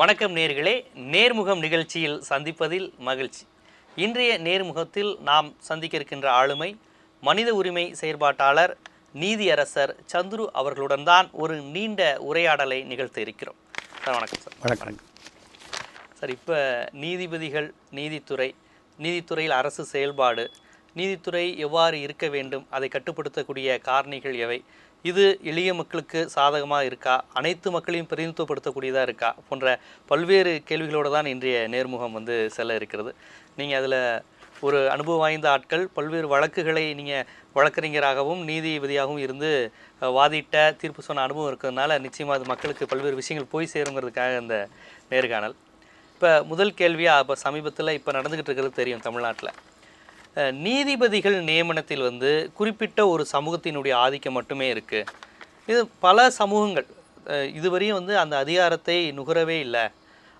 வணக்கம் நேர்களே, நேர்முகம் நிகழ்ச்சியில் சந்திப்பதில் மகிழ்ச்சி. இன்றைய நேர்முகத்தில் நாம் சந்திக்க இருக்கின்ற ஆளுமை மனித உரிமை செயற்பாட்டாளர் நீதியரசர் சந்துரு அவர்களுடன் தான் ஒரு நீண்ட உரையாடலை நிகழ்த்த இருக்கிறோம். சார் வணக்கம். சார் வணக்கம். சார், இப்போ நீதிபதிகள், நீதித்துறையில் அரசு செயல்பாடு, நீதித்துறை எவ்வாறு இருக்க வேண்டும், அதை கட்டுப்படுத்தக்கூடிய காரணிகள் எவை, இது எளிய மக்களுக்கு சாதகமாக இருக்கா, அனைத்து மக்களையும் பிரதிநிதித்துவப்படுத்தக்கூடியதாக இருக்கா போன்ற பல்வேறு கேள்விகளோடு தான் இன்றைய நேர்முகம் செல்ல இருக்கிறது. நீங்கள் அதில் ஒரு அனுபவம் வாய்ந்த ஆட்கள், பல்வேறு வழக்குகளை நீங்கள் வழக்கறிஞராகவும் நீதிபதியாகவும் இருந்து வாதிட்ட தீர்ப்பு சொன்ன அனுபவம் இருக்கிறதுனால நிச்சயமாக அது மக்களுக்கு பல்வேறு விஷயங்கள் போய் சேருங்கிறதுக்காக அந்த நேர்காணல். இப்போ முதல் கேள்வியாக, இப்போ சமீபத்தில் இப்போ நடந்துக்கிட்டு இருக்கிறது தெரியும், தமிழ்நாட்டில் நீதிபதிகள் நியமனத்தில் குறிப்பிட்ட ஒரு சமூகத்தினுடைய ஆதிக்கம் மட்டுமே இருக்குது. இது பல சமூகங்கள் இதுவரையும் அந்த அதிகாரத்தை நுகரவே இல்லை.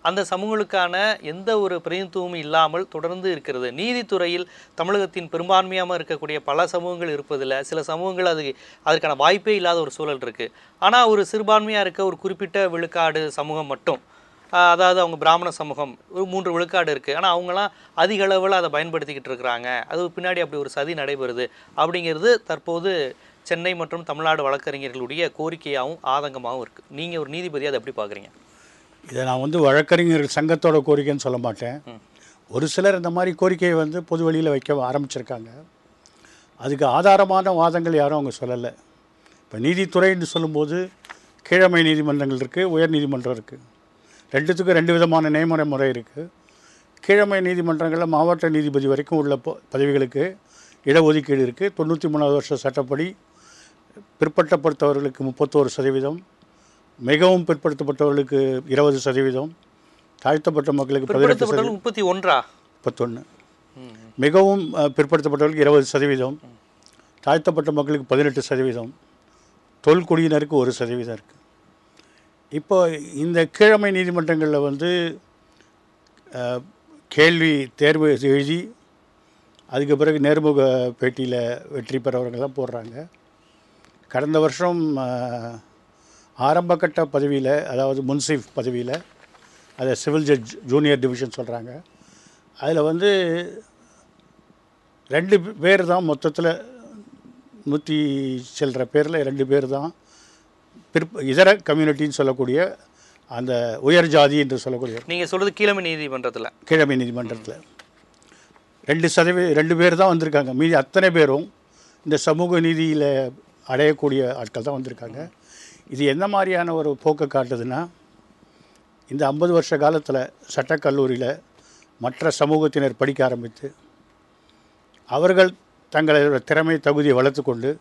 அந்த சமூகங்களுக்கான எந்த ஒரு பிரதிநிதித்துவமும் இல்லாமல் தொடர்ந்து இருக்கிறது. நீதித்துறையில் தமிழகத்தின் பெரும்பான்மையாக இருக்கக்கூடிய பல சமூகங்கள் இருப்பதில் சில சமூகங்கள் அதற்கான வாய்ப்பே இல்லாத ஒரு சூழல் இருக்குது. ஆனால் ஒரு சிறுபான்மையாக இருக்க ஒரு குறிப்பிட்ட விழுக்காடு சமூகம் மட்டும், அதாவது அவங்க பிராமண சமூகம், ஒரு 3 விழுக்காடு இருக்குது. ஆனால் அவங்களாம் அதிக அளவில் அதை பயன்படுத்திக்கிட்டு இருக்கிறாங்க. அது பின்னாடி அப்படி ஒரு சதி நடைபெறுது அப்படிங்கிறது தற்போது சென்னை மற்றும் தமிழ்நாடு வழக்கறிஞர்களுடைய கோரிக்கையாகவும் ஆதங்கமாகவும் இருக்குது. நீங்கள் ஒரு நீதிபதியாக அதை எப்படி பார்க்குறீங்க? இதை நான் வழக்கறிஞர்கள் சங்கத்தோட கோரிக்கைன்னு சொல்ல மாட்டேன். ஒரு சிலர் இந்த மாதிரி கோரிக்கையை பொது வழியில் வைக்க ஆரம்பிச்சிருக்காங்க. அதுக்கு ஆதாரமான வாதங்கள் யாரும் அவங்க சொல்லலை. இப்போ நீதித்துறைன்னு சொல்லும்போது கீழமை நீதிமன்றங்கள் இருக்குது, உயர் நீதிமன்றம் இருக்குது. ரெண்டுத்துக்கும் 2 விதமான நியமன முறை இருக்குது. கீழமை நீதிமன்றங்களில் மாவட்ட நீதிபதி வரைக்கும் உள்ள பதவிகளுக்கு இடஒதுக்கீடு இருக்குது. 93வது வருஷ சட்டப்படி பிற்படுத்தப்பட்டவர்களுக்கு 31%, மிகவும் பிற்படுத்தப்பட்டவர்களுக்கு 20%, தாழ்த்தப்பட்ட மக்களுக்கு 31, மிகவும் பிற்படுத்தப்பட்டவர்களுக்கு 20%, தாழ்த்தப்பட்ட மக்களுக்கு 18%, தொல்குடியினருக்கு 1% இருக்குது. இப்போ இந்த கீழமை நீதிமன்றங்களில் கேள்வி தேர்வு எழுதி அதுக்கு பிறகு நேர்முக பேட்டியில் வெற்றி பெறவர்கள்லாம் போடுறாங்க. கடந்த வருஷம் ஆரம்பகட்ட பதவியில், அதாவது முன்சீஃப் பதவியில், அதை சிவில் ஜட்ஜ் ஜூனியர் டிவிஷன் சொல்கிறாங்க. அதில் 2 பேர் தான், மொத்தத்தில் 100 சில்லற பேரில் 2 பேர் தான் இதர கம்யூனிட்டின்னு சொல்லக்கூடிய அந்த உயர் ஜாதி என்று சொல்லக்கூடிய. நீங்கள் சொல்கிறது கீழமை நீதிமன்றத்தில் 2 பேர் தான் வந்திருக்காங்க. மீதி அத்தனை பேரும் இந்த சமூக நீதியில் அடையக்கூடிய ஆட்கள் தான் வந்திருக்காங்க. இது என்ன மாதிரியான ஒரு போக்கை காட்டுதுன்னா, இந்த 50 வருஷ காலத்தில் சட்டக்கல்லூரியில் மற்ற சமூகத்தினர் படிக்க ஆரம்பித்து அவர்கள் தங்களோட திறமை தகுதியை வளர்த்து கொண்டு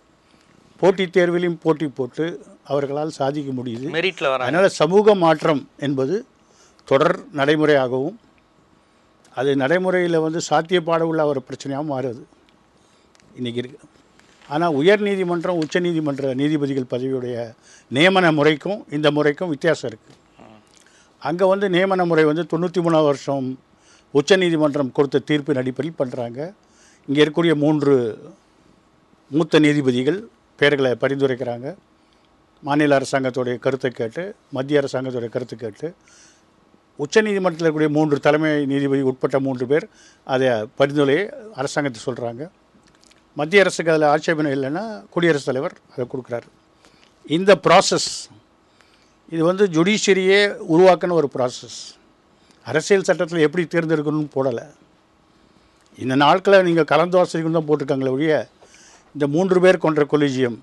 போட்டித் தேர்விலையும் போட்டி போட்டு அவர்களால் சாதிக்க முடியுது. அதனால் சமூக மாற்றம் என்பது தொடர் நடைமுறையாகவும் அது நடைமுறையில் சாத்தியப்பாட உள்ள ஒரு பிரச்சனையாகவும் மாறுது இன்றைக்கி இருக்குது. ஆனால் உயர் நீதிமன்றம், உச்ச நீதிமன்ற நீதிபதிகள் பதவியுடைய நியமன முறைக்கும் இந்த முறைக்கும் வித்தியாசம் இருக்குது. அங்கே நியமன முறை 93வது வருஷம் உச்ச நீதிமன்றம் கொடுத்த தீர்ப்பின் அடிப்படையில் பண்ணுறாங்க. இங்கே இருக்கக்கூடிய 3 மூத்த நீதிபதிகள் பேர்களை பரிந்துரைக்கிறாங்க. மாநில அரசாங்கத்துடைய கருத்தை கேட்டு, மத்திய அரசாங்கத்துடைய கருத்தை கேட்டு, உச்ச நீதிமன்றத்தில் இருக்கக்கூடிய 3 தலைமை நீதிபதி உட்பட்ட 3 பேர் அதை பரிந்துரையை அரசாங்கத்தை சொல்கிறாங்க. மத்திய அரசுக்கு அதில் ஆட்சேபனை இல்லைன்னா குடியரசுத் தலைவர் அதை கொடுக்குறாரு. இந்த ப்ராசஸ் இது ஜுடிஷியரியே உருவாக்கின ஒரு ப்ராசஸ். அரசியல் சட்டத்தில் எப்படி தேர்ந்தெடுக்கணும்னு போடலை. இந்த நாட்களில் நீங்கள் கலந்தாலோசனைக்கு தான் போட்டிருக்காங்களே ஒழிய இந்த 3 பேர் கொண்ட கொலிஜியம்,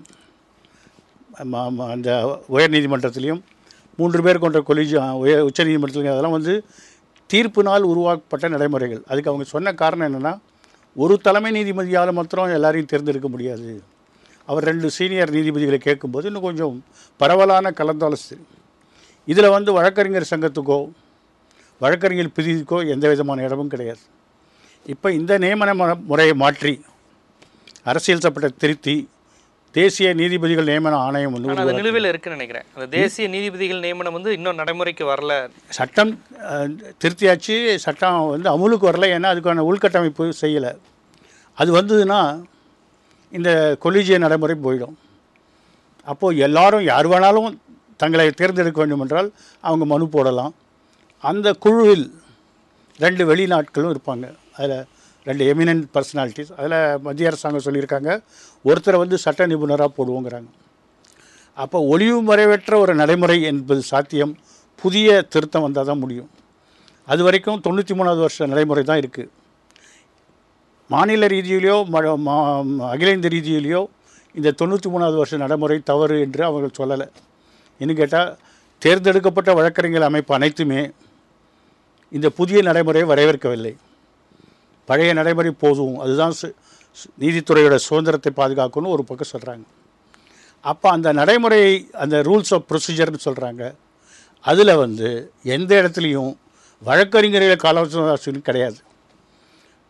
அந்த உயர் நீதிமன்றத்திலையும் 3 பேர் கொண்ட கொலிஜியம் உச்ச நீதிமன்றத்திலையும், அதெல்லாம் தீர்ப்பினால் உருவாக்கப்பட்ட நடைமுறைகள். அதுக்கு அவங்க சொன்ன காரணம் என்னென்னா, ஒரு தலைமை நீதிபதியால் மாத்திரம் எல்லாரையும் தேர்ந்தெடுக்க முடியாது. அவர் 2 சீனியர் நீதிபதிகளை கேட்கும்போது இன்னும் கொஞ்சம் பரவலான கலந்தாலோசனை. இதில் வழக்கறிஞர் சங்கத்துக்கோ வழக்கறிஞர் பிரிவுக்கோ எந்த விதமான இடமும் கிடையாது. இப்போ இந்த நியமன முறையை மாற்றி அரசியல் சட்டத்தை திருத்தி தேசிய நீதிபதிகள் நியமன ஆணையம் நிலுவையில் இருக்குன்னு நினைக்கிறேன். அந்த தேசிய நீதிபதிகள் நியமனம் இன்னும் நடைமுறைக்கு வரல. சட்டம் திருத்தியாச்சு, சட்டம் அமுலுக்கு வரல. ஏன்னா அதுக்கான உள்கட்டமைப்பு செய்யலை. அது வந்ததுன்னா இந்த கொலிஜிய நடைமுறை போயிடும். அப்போது எல்லாரும் யார் வேணாலும் தங்களை தேர்ந்தெடுக்க வேண்டும் என்றால் அவங்க மனு போடலாம். அந்த குழுவில் 2 வெளிநாட்களும் இருப்பாங்க. அதில் 2 எமினன்ட் பர்சனாலிட்டிஸ். அதில் மத்திய அரசாங்கம் சொல்லியிருக்காங்க, ஒருத்தரை வந்து சட்ட நிபுணராக போடுவோங்கிறாங்க. அப்போ ஒளிவு மறைவற்ற ஒரு நடைமுறை என்பது சாத்தியம். புதிய திருத்தம் வந்தால் தான் முடியும். அது வரைக்கும் 93வது வருஷ நடைமுறை தான் இருக்குது. மாநில ரீதியிலையோ அகில இந்திய ரீதியிலையோ இந்த 93வது வருஷ நடைமுறை தவறு என்று அவர்கள் சொல்லலை. இன்னும் கேட்டால் தேர்ந்தெடுக்கப்பட்ட வழக்கறிஞர் அமைப்பு அனைத்துமே இந்த புதிய நடைமுறையை வரவேற்கவில்லை. பழைய நடைமுறை போதும், அதுதான் நீதித்துறையோட சுதந்திரத்தை பாதுகாக்கணும்னு ஒரு பக்கம் சொல்கிறாங்க. அப்போ அந்த நடைமுறையை, அந்த ரூல்ஸ் ஆஃப் ப்ரொசீஜர்னு சொல்கிறாங்க, அதில் வந்து எந்த இடத்துலையும் வழக்கறிஞர்கள் காலாவகாசம் கிடையாது.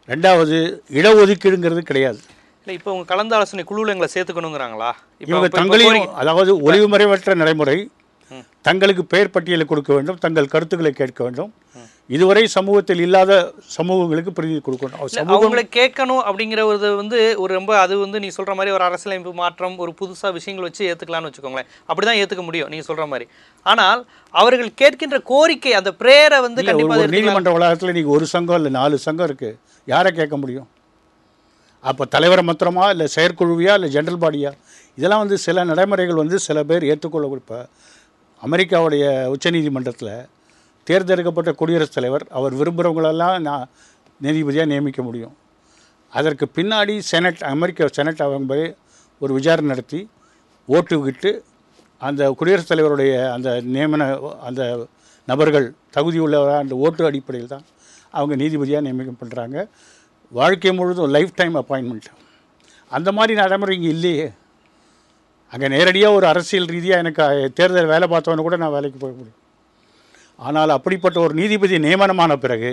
2வது இடஒதுக்கீடுங்கிறது கிடையாது. இல்லை, இப்போ உங்கள் கலந்து ஆலோசனை குழுவில் எங்களை சேர்த்துக்கணுங்கிறாங்களா? இவங்க தங்களையும், அதாவது ஒளிவு மறைவற்ற நடைமுறை, தங்களுக்கு பெயர் பட்டியலை கொடுக்க வேண்டும், தங்கள் கருத்துக்களை கேட்க வேண்டும். இதுவரை சமூகத்தில் இல்லாத சமூகங்களுக்கு பிரதிநிதி கொடுக்கணும். அவங்களை கேட்கணும் அப்படிங்கிற ஒரு வந்து ஒரு ரொம்ப அது வந்து நீ சொல்கிற மாதிரி ஒரு அரசியலமைப்பு மாற்றம், ஒரு புதுசாக விஷயங்கள் வச்சு ஏற்றுக்கலான்னு வச்சுக்கோங்களேன். அப்படி தான் ஏற்றுக்க முடியும் நீங்கள் சொல்கிற மாதிரி. ஆனால் அவர்கள் கேட்கின்ற கோரிக்கை, அந்த பிரேயரை வந்து கண்டிப்பாக நீதிமன்ற வளாகத்தில் இன்றைக்கி ஒரு சங்கம் இல்லை 4 சங்கம் இருக்குது. யாரை கேட்க முடியும்? அப்போ தலைவரை மாத்திரமா, இல்லை செயற்குழுவியா, இல்லை ஜென்ரல் பாடியா? இதெல்லாம் வந்து சில நடைமுறைகள் வந்து சில பேர் ஏற்றுக்கொள்ள. இப்போ அமெரிக்காவுடைய உச்சநீதிமன்றத்தில் தேர்ந்தெடுக்கப்பட்ட குடியரசுத் தலைவர் அவர் விரும்புகிறவங்களெல்லாம் நான் நீதிபதியாக நியமிக்க முடியும். அதற்கு பின்னாடி அமெரிக்க செனட் அவங்க ஒரு விசாரணை நடத்தி ஓட்டுக்கிட்டு அந்த குடியரசுத் தலைவருடைய அந்த நியமன அந்த நபர்கள் தகுதியுள்ளவராக அந்த ஓட்டு அடிப்படையில் தான் அவங்க நீதிபதியாக நியமனம் பண்ணுறாங்க. வாழ்க்கை முழுதும் லைஃப் டைம் அப்பாயின்மெண்ட். அந்த மாதிரி நடைமுறை இங்கே இல்லையே. அங்கே நேரடியாக ஒரு அரசியல் ரீதியாக எனக்கு தேர்தல் வேலை பார்த்தவொன்னு கூட நான் வேலைக்கு போக முடியும். ஆனால் அப்படிப்பட்ட ஒரு நீதிபதி நியமனமான பிறகு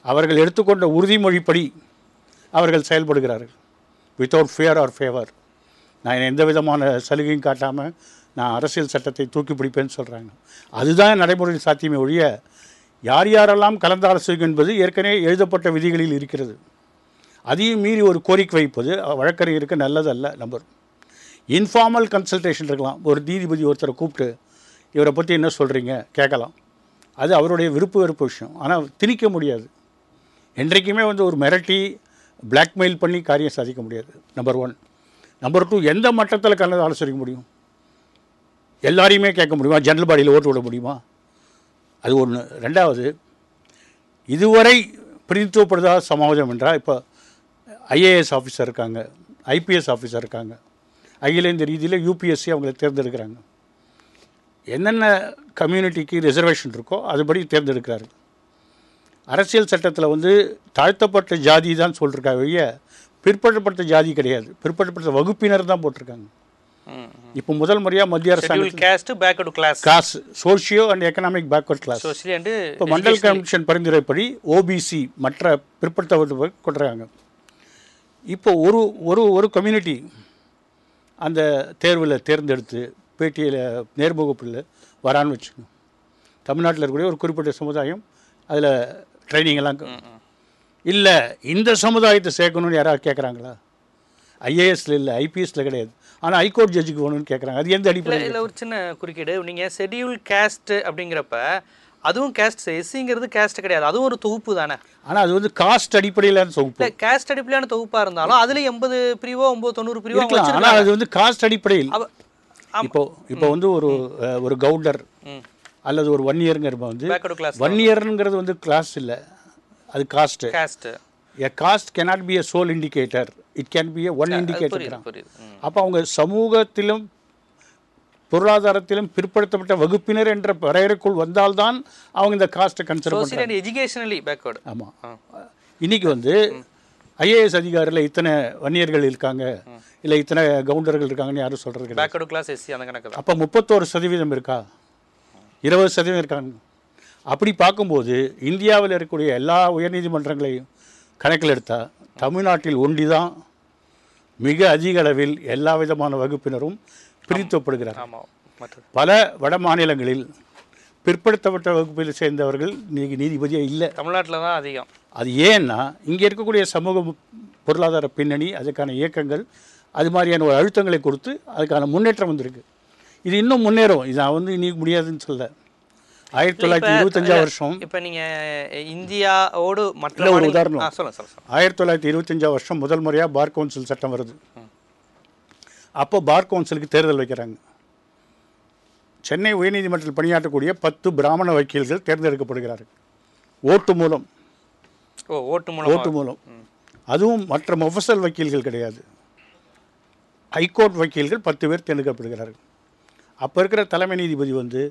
அவர்கள் எடுத்துக்கொண்ட உறுதிமொழிப்படி அவர்கள் செயல்படுகிறார்கள். Without fear R favour. நான் எந்த விதமான சலுகையும் காட்டாமல் நான் அரசியல் சட்டத்தை தூக்கி பிடிப்பேன்னு சொல்கிறாங்க. அதுதான் நடைமுறையில் சாத்தியமே ஒழிய யார் யாரெல்லாம் கலந்தாலோசிக்கும் என்பது ஏற்கனவே எழுதப்பட்ட விதிகளில் இருக்கிறது. அதையும் மீறி ஒரு கோரிக்கை வைப்பது வழக்கறிஞருக்கு நல்லதல்ல. நம்பர் இன்ஃபார்மல் கன்சல்டேஷன் இருக்கலாம். ஒரு நீதிபதி ஒருத்தரை கூப்பிட்டு இவரை பற்றி என்ன சொல்கிறீங்க கேட்கலாம். அது அவருடைய விருப்ப விஷயம். ஆனால் திணிக்க முடியாது. என்றைக்குமே வந்து ஒரு மிரட்டி பிளாக்மெயில் பண்ணி காரியம் சாதிக்க முடியாது. நம்பர் 1. நம்பர் 2, எந்த மட்டத்தில் கலந்து ஆலோசிக்க முடியும்? எல்லாரையுமே கேட்க முடியுமா? ஜெனரல் பாடியில் ஓட்டு விட முடியுமா? அது ஒன்று. 2வது, இதுவரை பிரதித்துவப்படுதாத சமாஜம் என்றால் இப்போ ஐஏஎஸ் ஆஃபீஸர் இருக்காங்க, ஐபிஎஸ் ஆஃபீஸர் இருக்காங்க, அகில இந்த ரீதியில் யூபிஎஸ்சி அவங்கள தேர்ந்தெடுக்கிறாங்க. என்னென்ன கம்யூனிட்டிக்கு ரிசர்வேஷன் இருக்கோ அதுபடி தேர்ந்தெடுக்கிறார்கள். அரசியல் சட்டத்தில் வந்து தாழ்த்தப்பட்ட ஜாதி தான் சொல்லியிருக்காங்க ஒழிய பிற்படுத்தப்பட்ட ஜாதி கிடையாது. பிற்படுத்தப்பட்ட வகுப்பினர் தான் போட்டிருக்காங்க. இப்போ முதல் முறையாக மத்திய அரசாங்கம் class socio and economic backward class இப்போ மண்டல் கமிஷன் பரிந்துரைப்படி ஓபிசி மற்ற பிற்படுத்தப்பட்ட கொண்டுறாங்க. இப்போ ஒரு ஒரு ஒரு கம்யூனிட்டி அந்த தேர்வில் தேர்ந்தெடுத்து பேட்டியில் நேர்முகப்பில் வரான்னு வச்சுக்கணும். தமிழ்நாட்டில் இருக்கக்கூடிய ஒரு குறிப்பிட்ட சமுதாயம் அதில் ட்ரைனிங்கெல்லாம் இல்லை, இந்த சமுதாயத்தை சேர்க்கணும்னு யாராவது கேட்குறாங்களா? ஐஏஎஸ்ல இல்லை, ஐபிஎஸ்ல கிடையாது. ஆனால் ஹைகோர்ட் ஜட்ஜுக்கு போகணும்னு கேட்குறாங்க. அது எந்த அடிப்படையில்? இல்லை, ஒரு சின்ன குறுக்கீடு. நீங்கள் ஷெட்யூல் கேஸ்ட் அப்படிங்கிறப்ப அதுவும் கேஸ்ட், எஸ்சிங்கிறது கேஸ்ட் கிடையாது, அதுவும் ஒரு தொகுப்பு தானே. ஆனால் அது வந்து காஸ்ட் அடிப்படையிலான தொகுப்பு. இல்லை, கேஸ்ட் அடிப்படையிலான தொகுப்பாக இருந்தாலும் அதில் 80 பிரிவோ 90 பிரிவோ. ஆனால் அது வந்து காஸ்ட் அடிப்படையில். இப்போ வந்து ஒரு கவுண்டர் அல்லது ஒரு 1 இயருங்கிறப்ப வந்து 1 இயருங்கிறது வந்து கிளாஸ் இல்லை, அது cost. A caste cannot be a sole indicator. It can be a one indicator. அப்போ அவங்க சமூகத்திலும் பொருளாதாரத்திலும் பிற்படுத்தப்பட்ட வகுப்பினர் என்ற வரையறைக்குள் வந்தால்தான் அவங்க இந்த காஸ்ட்டை கன்சிடர் பண்ணுறாங்க. Educationally backward. ஆமாம். இன்றைக்கி வந்து ஐஏஎஸ் அதிகாரியில் இத்தனை வன்னியர்கள் இருக்காங்க, இல்லை இத்தனை கவுண்டர்கள் இருக்காங்கன்னு யாரும் சொல்கிறது கிடையாது. பேக்வர்டு கிளாஸ் எஸ்சி அந்த கணக்கு. அப்போ 31% இருக்கா, 20% இருக்காங்க. அப்படி பார்க்கும்போது இந்தியாவில் இருக்கக்கூடிய எல்லா உயர்நீதிமன்றங்களையும் கணக்கில் எடுத்தால் தமிழ்நாட்டில் ஒண்டி தான் மிக அதிக அளவில் எல்லா விதமான வகுப்பினரும் பிரித்துப்படுகிறார். பல வட மாநிலங்களில் பிற்படுத்தப்பட்ட வகுப்பில் சேர்ந்தவர்கள் நீதிபதியாக இல்லை, தமிழ்நாட்டில் தான் அதிகம். அது ஏன்னா இங்கே இருக்கக்கூடிய சமூக பொருளாதார பின்னணி, அதுக்கான இயக்கங்கள், அது மாதிரியான ஒரு அழுத்தங்களை கொடுத்து அதுக்கான முன்னேற்றம் வந்திருக்கு. இது இன்னும் முன்னேறும். இது நான் வந்து இன்னைக்கு முடியாதுன்னு சொல்ல. 1925 வருஷம். இப்போ நீங்கள் இந்தியாவோடு மற்ற ஒரு உதாரணம் சொல்லுங்கள். 1925 வருஷம் முதல் முறையாக பார் கவுன்சில் சட்டம் வருது. அப்போ பார் கவுன்சிலுக்கு தேர்தல் வைக்கிறாங்க. சென்னை உயர்நீதிமன்றத்தில் பணியாற்றக்கூடிய 10 பிராமண வக்கீல்கள் தேர்ந்தெடுக்கப்படுகிறார்கள் ஓட்டு மூலம். ஓட்டு மூலம். அதுவும் மற்ற மொஃபசல் வக்கீல்கள் கிடையாது. ஹைகோர்ட் வக்கீல்கள் 10 பேர் தேர்ந்தெடுக்கப்படுகிறார்கள். அப்போ இருக்கிற தலைமை நீதிபதி வந்து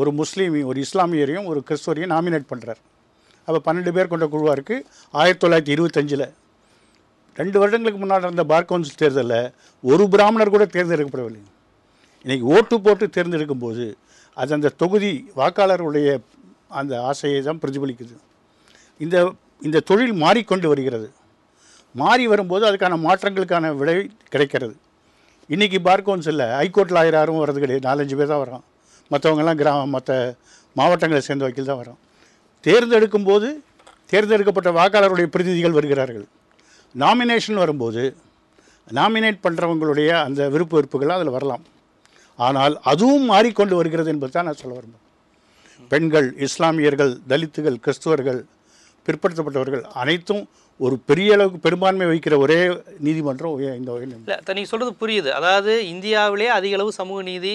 ஒரு முஸ்லீமையும் ஒரு இஸ்லாமியரையும் ஒரு கிறிஸ்துவரையும் நாமினேட் பண்ணுறார். அப்போ 12 பேர் கொண்ட குழுவாக இருக்குது. 1925 2 வருடங்களுக்கு முன்னாடி நடந்த பார் கவுன்சில் தேர்தலில் ஒரு பிராமணர் கூட தேர்ந்தெடுக்கப்படவில்லை. இன்றைக்கி ஓட்டு போட்டு தேர்ந்தெடுக்கும் போது அது அந்த தொகுதி வாக்காளருடைய அந்த ஆசையை தான் பிரதிபலிக்குது. இந்த தொழில் மாறிக்கொண்டு வருகிறது. மாறி வரும்போது அதுக்கான மாற்றங்களுக்கான விடை கிடைக்கிறது. இன்றைக்கி பார் கவுன்சிலில் ஹைகோர்ட்டில் யாரும் வர்றது கிடையாது. 4-5 பேர் தான் வரோம். மற்றவங்கெல்லாம் மற்ற மாவட்டங்களை சேர்ந்த வக்கீல் தான் வரோம். தேர்ந்தெடுக்கும் போது தேர்ந்தெடுக்கப்பட்ட வாக்காளருடைய பிரதிநிதிகள் வருகிறார்கள். நாமினேஷன் வரும்போது நாமினேட் பண்ணுறவங்களுடைய அந்த விருப்ப வெறுப்புகள் அதில் வரலாம். ஆனால் அதுவும் மாறிக்கொண்டு வருகிறது என்பது தான் நான் சொல்ல விரும்புகிறேன். பெண்கள், இஸ்லாமியர்கள், தலித்துகள், கிறிஸ்துவர்கள், பிற்படுத்தப்பட்டவர்கள் அனைத்தும் ஒரு பெரிய அளவுக்கு பெரும்பான்மை வைக்கிற ஒரே நீதிமன்றம் இந்த வகையில். இல்லை, நீங்கள் சொல்கிறது புரியுது. அதாவது இந்தியாவிலே அதிக அளவு சமூக நீதி,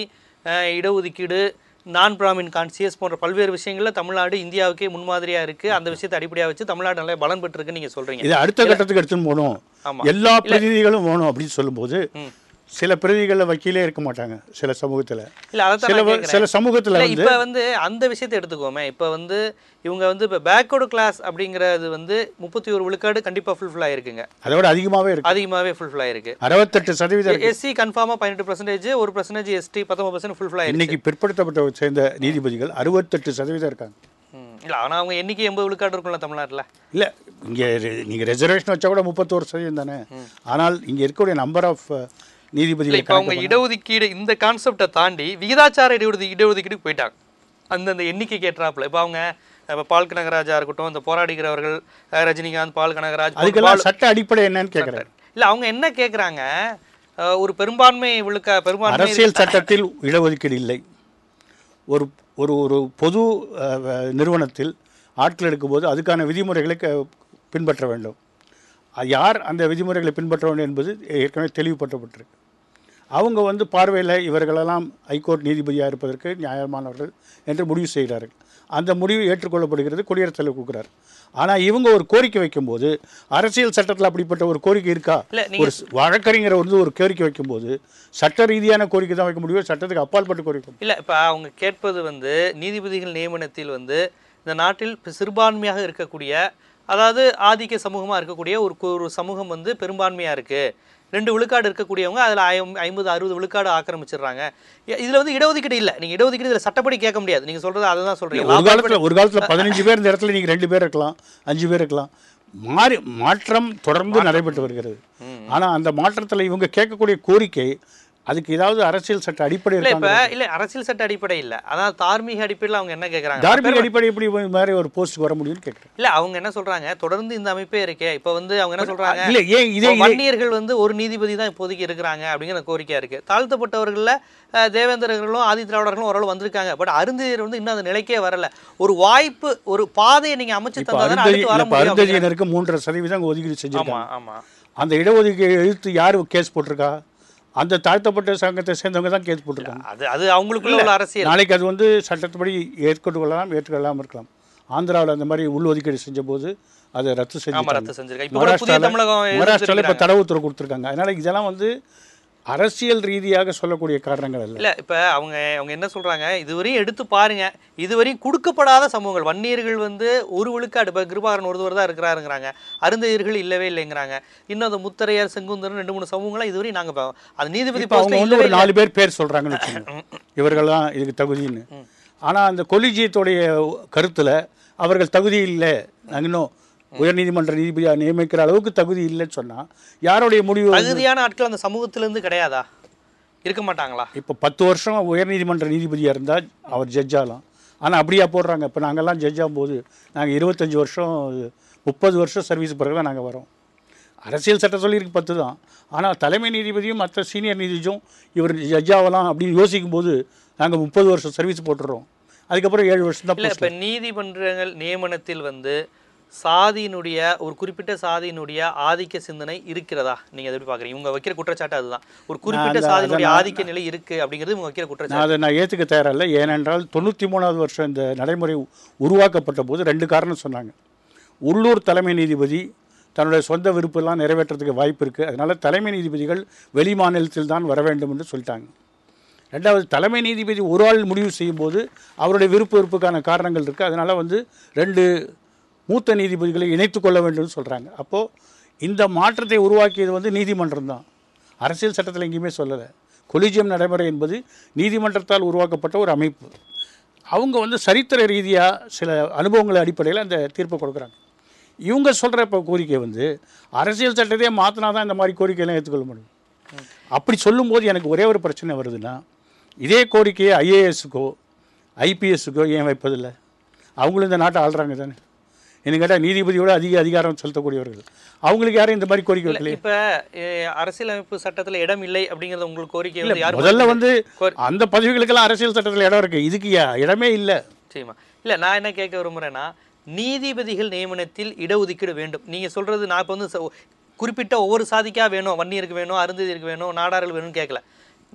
இடஒதுக்கீடு, நான் பிராமின் கான்சியஸ் போன்ற பல்வேறு விஷயங்களில் தமிழ்நாடு இந்தியாவுக்கே முன்மாதிரியாக இருக்குது. அந்த விஷயத்தை அடிப்படையாக வச்சு தமிழ்நாடு நல்லா பலன் பெற்றிருக்குன்னு நீங்கள் சொல்கிறீங்க. இது அடுத்த கட்டத்துக்கு எடுத்துன்னு போகணும். எல்லா பிரதிநிதிகளும் வேணும் அப்படின்னு சொல்லும்போது சில பிரதிகளில் வக்கீலே இருக்க மாட்டாங்க. சில சமூகத்தில் சில சமூகத்தில் இப்போ வந்து அந்த விஷயத்தை எடுத்துக்கோமே. இப்போ வந்து இவங்க வந்து இப்போ பேக்வர்டு கிளாஸ் அப்படிங்கிறது வந்து 31 விழுக்காடு கண்டிப்பாக ஃபுல்ஃபில் ஆகிருக்குங்க. அதோட அதிகமாகவே ஃபுல்ஃபில் ஆகிருக்கு. 68% எஸ்சி கன்ஃபார்மாக 18%, 1% எஸ்டி 19% ஃபுல்ஃபில் ஆகிருக்கு. இன்னைக்கு பிற்படுத்தப்பட்ட சேர்ந்த நீதிபதிகள் 68% இருக்காங்க. இல்லை, ஆனால் அவங்க எண்ணிக்கை 80 விழுக்காடு இருக்கும்ல தமிழ்நாட்டில். இல்லை, இங்கே நீங்கள் ரிசர்வேஷன் வச்சா கூட 31% தானே. ஆனால் இங்கே இருக்கக்கூடிய நம்பர் ஆஃப் நீதிபதிகள் இப்போ அவங்க இடஒதுக்கீடு இந்த கான்செப்டை தாண்டி விகிதாச்சார இடஒதுக்கீடுக்கு போயிட்டாங்க. அந்தந்த எண்ணிக்கை கேட்டாப்புல. இப்போ அவங்க இப்போ பால் கனகராஜா இருக்கட்டும், இந்த போராடுகிறவர்கள் ரஜினிகாந்த், பால் கனகராஜ், அதுக்கெல்லாம் சட்ட அடிப்படை என்னன்னு கேட்குறாரு. இல்லை, அவங்க என்ன கேட்குறாங்க, ஒரு பெரும்பான்மை அரசியல் சட்டத்தில் இடஒதுக்கீடு இல்லை. ஒரு ஒரு ஒரு பொது நிறுவனத்தில் ஆட்கள் எடுக்கும்போது அதுக்கான விதிமுறைகளை பின்பற்ற வேண்டும். யார் அந்த விதிமுறைகளை பின்பற்ற வேண்டும் என்பது ஏற்கனவே தெளிவுபடுத்தப்பட்டிருக்கு. அவங்க வந்து பார்வையில் இவர்களெல்லாம் ஹைகோர்ட் நீதிபதியாக இருப்பதற்கு நியாயமானவர்கள் என்று முடிவு செய்கிறார்கள். அந்த முடிவு ஏற்றுக்கொள்ளப்படுகிறது, குடியரசுத் தலைவர் கொடுக்குறார். ஆனால் இவங்க ஒரு கோரிக்கை வைக்கும்போது அரசியல் சட்டத்தில் அப்படிப்பட்ட ஒரு கோரிக்கை இருக்கா? ஒரு வழக்கறிஞரை வந்து ஒரு கோரிக்கை வைக்கும்போது சட்ட ரீதியான கோரிக்கை தான் வைக்க முடியும், சட்டத்துக்கு அப்பாற்பட்ட கோரிக்கை இல்லை. இப்போ அவங்க கேட்பது வந்து நீதிபதிகள் நியமனத்தில் வந்து இந்த நாட்டில் சிறுபான்மையாக இருக்கக்கூடிய, அதாவது ஆதிக்க சமூகமாக இருக்கக்கூடிய ஒரு சமூகம் வந்து பெரும்பான்மையாக இருக்குது. 2 விழுக்காடு இருக்கக்கூடியவங்க அதில் 50-60 விழுக்காடு ஆக்கிரமிச்சிடுறாங்க. இதில் வந்து இடஒதுக்கீடு இல்லை. நீங்கள் இடஒதுக்கீடு இதில் சட்டப்படி கேட்க முடியாது. நீங்கள் சொல்கிறது அதை தான் சொல்கிறீங்க. ஒரு காலத்தில் 15 பேர் இந்த இடத்துல நீங்கள் 2 பேர் இருக்கலாம், 5 பேர் இருக்கலாம். மாற்றம் தொடர்ந்து நடைபெற்று வருகிறது. ஆனால் அந்த மாற்றத்தில் இவங்க கேட்கக்கூடிய கோரிக்கை அதுக்கு ஏதாவது அரசியல் சட்ட அடிப்படை இல்லை, அரசியல் சட்ட அடிப்படை இல்லை. அதாவது தார்மீக அடிப்படையில் அவங்க என்ன கேட்குறாங்க, தார்மீக அடிப்படை எப்படி மாதிரி ஒரு போஸ்ட்டுக்கு வர முடியும்னு கேட்குறேன். இல்லை, அவங்க என்ன சொல்கிறாங்க, தொடர்ந்து இந்த அமைப்பே இருக்கே. இப்போ வந்து அவங்க என்ன சொல்கிறாங்க, இல்லை இதே வன்னியர்கள் வந்து ஒரு நீதிபதி தான் இப்போதைக்கு இருக்கிறாங்க அப்படிங்கிற கோரிக்கையாக இருக்குது. தாழ்த்தப்பட்டவர்களில் தேவேந்திரர்களும் ஆதி திராவிடர்களும் ஓரளவு வந்திருக்காங்க. பட் அருந்ததியர் வந்து இன்னும் அந்த நிலைக்கே வரல. ஒரு வாய்ப்பு, ஒரு பாதையை நீங்கள் அமைச்சு தந்தால் அருந்ததியினருக்கு 3.5% ஒதுக்கீடு செஞ்சுருக்காங்க. ஆமாம், அந்த இடஒதுக்கீடு எழுத்து யார் கேஸ் போட்டிருக்கா? அந்த தாழ்த்தப்பட்ட சங்கத்தை சேர்ந்தவங்க தான் கேஸ் போட்டிருக்காங்க. அது அவங்களுக்குள்ள உள்ள அரசியல். நாளைக்கு அது வந்து சட்டப்படி ஏற்றுக்கொள்ளலாம், ஏற்றுக்கொள்ளாமல் இருக்கலாம். ஆந்திராவில் அந்த மாதிரி உள்ஒதுக்கீடு செஞ்ச போது அதை ரத்து செஞ்சுருக்காங்க. மகாராஷ்டிராவில் இப்போ தடை உத்தரவு கொடுத்துருக்காங்க. அதனால் இதெல்லாம் வந்து அரசியல் ரீதியாக சொல்லக்கூடிய காரணங்கள் இல்லை. இப்போ அவங்க என்ன சொல்கிறாங்க, இதுவரையும் எடுத்து பாருங்கள், இதுவரையும் கொடுக்கப்படாத சமூகங்கள், வன்னியர்கள் வந்து 1 விழுக்காடு, இப்போ கிருபாகரன் ஒருவர் தான் இருக்கிறாருங்கிறாங்க, அருந்ததியர்கள் இல்லவே இல்லைங்கிறாங்க. இன்னும் அந்த முத்தரையர், செங்குந்தரன் 2-3 சமூகங்களாம் இதுவரையும் நாங்கள் அது நீதிபதி அவங்க ஒரு 4 பேர் சொல்கிறாங்கன்னு வச்சுக்கோங்க, இவர்கள் தான் இதுக்கு தகுதின்னு. ஆனால் அந்த கொலிஜியத்துடைய கருத்தில் அவர்கள் தகுதி இல்லை, நாங்கள் இன்னும் உயர்நீதிமன்ற நீதிபதியாக நியமிக்கிற அளவுக்கு தகுதி இல்லைன்னு சொன்னால் யாருடைய முடிவு? தகுதியான ஆட்கள் அந்த சமூகத்திலேருந்து கிடையாதா, இருக்க மாட்டாங்களா? இப்போ 10 வருஷம் உயர்நீதிமன்ற நீதிபதியாக இருந்தால் அவர் ஜட்ஜாகலாம். ஆனால் அப்படியா போடுறாங்க? இப்போ நாங்கள்லாம் ஜட்ஜ் ஆகும்போது நாங்கள் 25 வருஷம் 30 வருஷம் சர்வீஸ் பிறகு தான் நாங்கள் வரோம். அரசியல் சட்டம் சொல்லியிருக்கு 10 தான். ஆனால் தலைமை நீதிபதியும் மற்ற சீனியர் நீதிபதியும் இவர் ஜட்ஜ் ஆகலாம் அப்படின்னு யோசிக்கும் போது நாங்கள் 30 வருஷம் சர்வீஸ் போட்டுடுறோம். அதுக்கப்புறம் 7 வருஷம் தான். இல்லை, இப்போ நீதிமன்றங்கள் நியமனத்தில் வந்து சாதியினுடைய ஒரு குறிப்பிட்ட சாதியினுடைய ஆதிக்க சிந்தனை இருக்கிறதா? நீங்க எப்படி பாக்குறீங்க? இவங்க வைக்கிற குற்றச்சாட்டு அதுதான். ஒரு குறிப்பிட்ட சாதியினுடைய ஆதிக்க நிலை இருக்கு அப்படிங்கிறது இவங்க வைக்கிற குற்றச்சாட்டு. அதை நான் ஏற்றுக்க தயாரில்லை. ஏனென்றால் 93வது வருஷம் இந்த நடைமுறை உருவாக்கப்பட்ட போது 2 காரணம் சொன்னாங்க. உள்ளூர் தலைமை நீதிபதி தன்னுடைய சொந்த விருப்பெல்லாம் நிறைவேற்றுறதுக்கு வாய்ப்பு இருக்குது, அதனால் தலைமை நீதிபதிகள் வெளி மாநிலத்தில் தான் வர வேண்டும் என்று சொல்லிட்டாங்க. ரெண்டாவது, தலைமை நீதிபதி ஒரு ஆள் முடிவு செய்யும்போது அவருடைய விருப்புக்கான காரணங்கள் இருக்குது, அதனால் வந்து 2 மூத்த நீதிபதிகளை இணைத்து கொள்ள வேண்டும்னு சொல்கிறாங்க. அப்போது இந்த மாற்றத்தை உருவாக்கியது வந்து நீதிமன்றம் தான். அரசியல் சட்டத்தில் எங்கேயுமே சொல்லலை. கொலிஜியம் நடைமுறை என்பது நீதிமன்றத்தால் உருவாக்கப்பட்ட ஒரு அமைப்பு. அவங்க வந்து சரித்திர ரீதியாக சில அனுபவங்கள் அடிப்படையில் அந்த தீர்ப்பை கொடுக்குறாங்க. இவங்க சொல்கிற இப்போ கோரிக்கை வந்து அரசியல் சட்டத்தையே மாற்றினா தான் இந்த மாதிரி கோரிக்கையெல்லாம் ஏற்றுக்கொள்ள முடியும். அப்படி சொல்லும்போது எனக்கு ஒரே ஒரு பிரச்சனை வருதுன்னா, இதே கோரிக்கையை ஐஏஎஸ்க்கோ ஐபிஎஸ்க்கோ ஏன் வைப்பதில்லை? அவங்களும் இந்த நாட்டை ஆள்றாங்க தானே. என்ன கேட்டால் நீதிபதியோட அதிக அதிகாரம் செலுத்தக்கூடியவர்கள். அவங்களுக்கு யாரும் இந்த மாதிரி கோரிக்கை வைக்கல. இப்போ அரசியலமைப்பு சட்டத்தில் இடம் இல்லை அப்படிங்கிறது உங்களுக்கு கோரிக்கை வந்து முதல்ல வந்து அந்த பதவிகளுக்கெல்லாம் அரசியல் சட்டத்தில் இடம் இருக்குது, இதுக்கு இடமே இல்லை. சரிம்மா. இல்லை, நான் என்ன கேட்க விரும்புகிறேன்னா, நீதிபதிகள் நியமனத்தில் இடஒதுக்கீடு வேண்டும் நீங்கள் சொல்கிறது. நான் இப்போ வந்து குறிப்பிட்ட ஒவ்வொரு சாதிக்காக வேணும், வன்னியருக்கு வேணும், அருந்ததியருக்கு வேணும், நாடார்கள் வேணும்னு கேட்கல.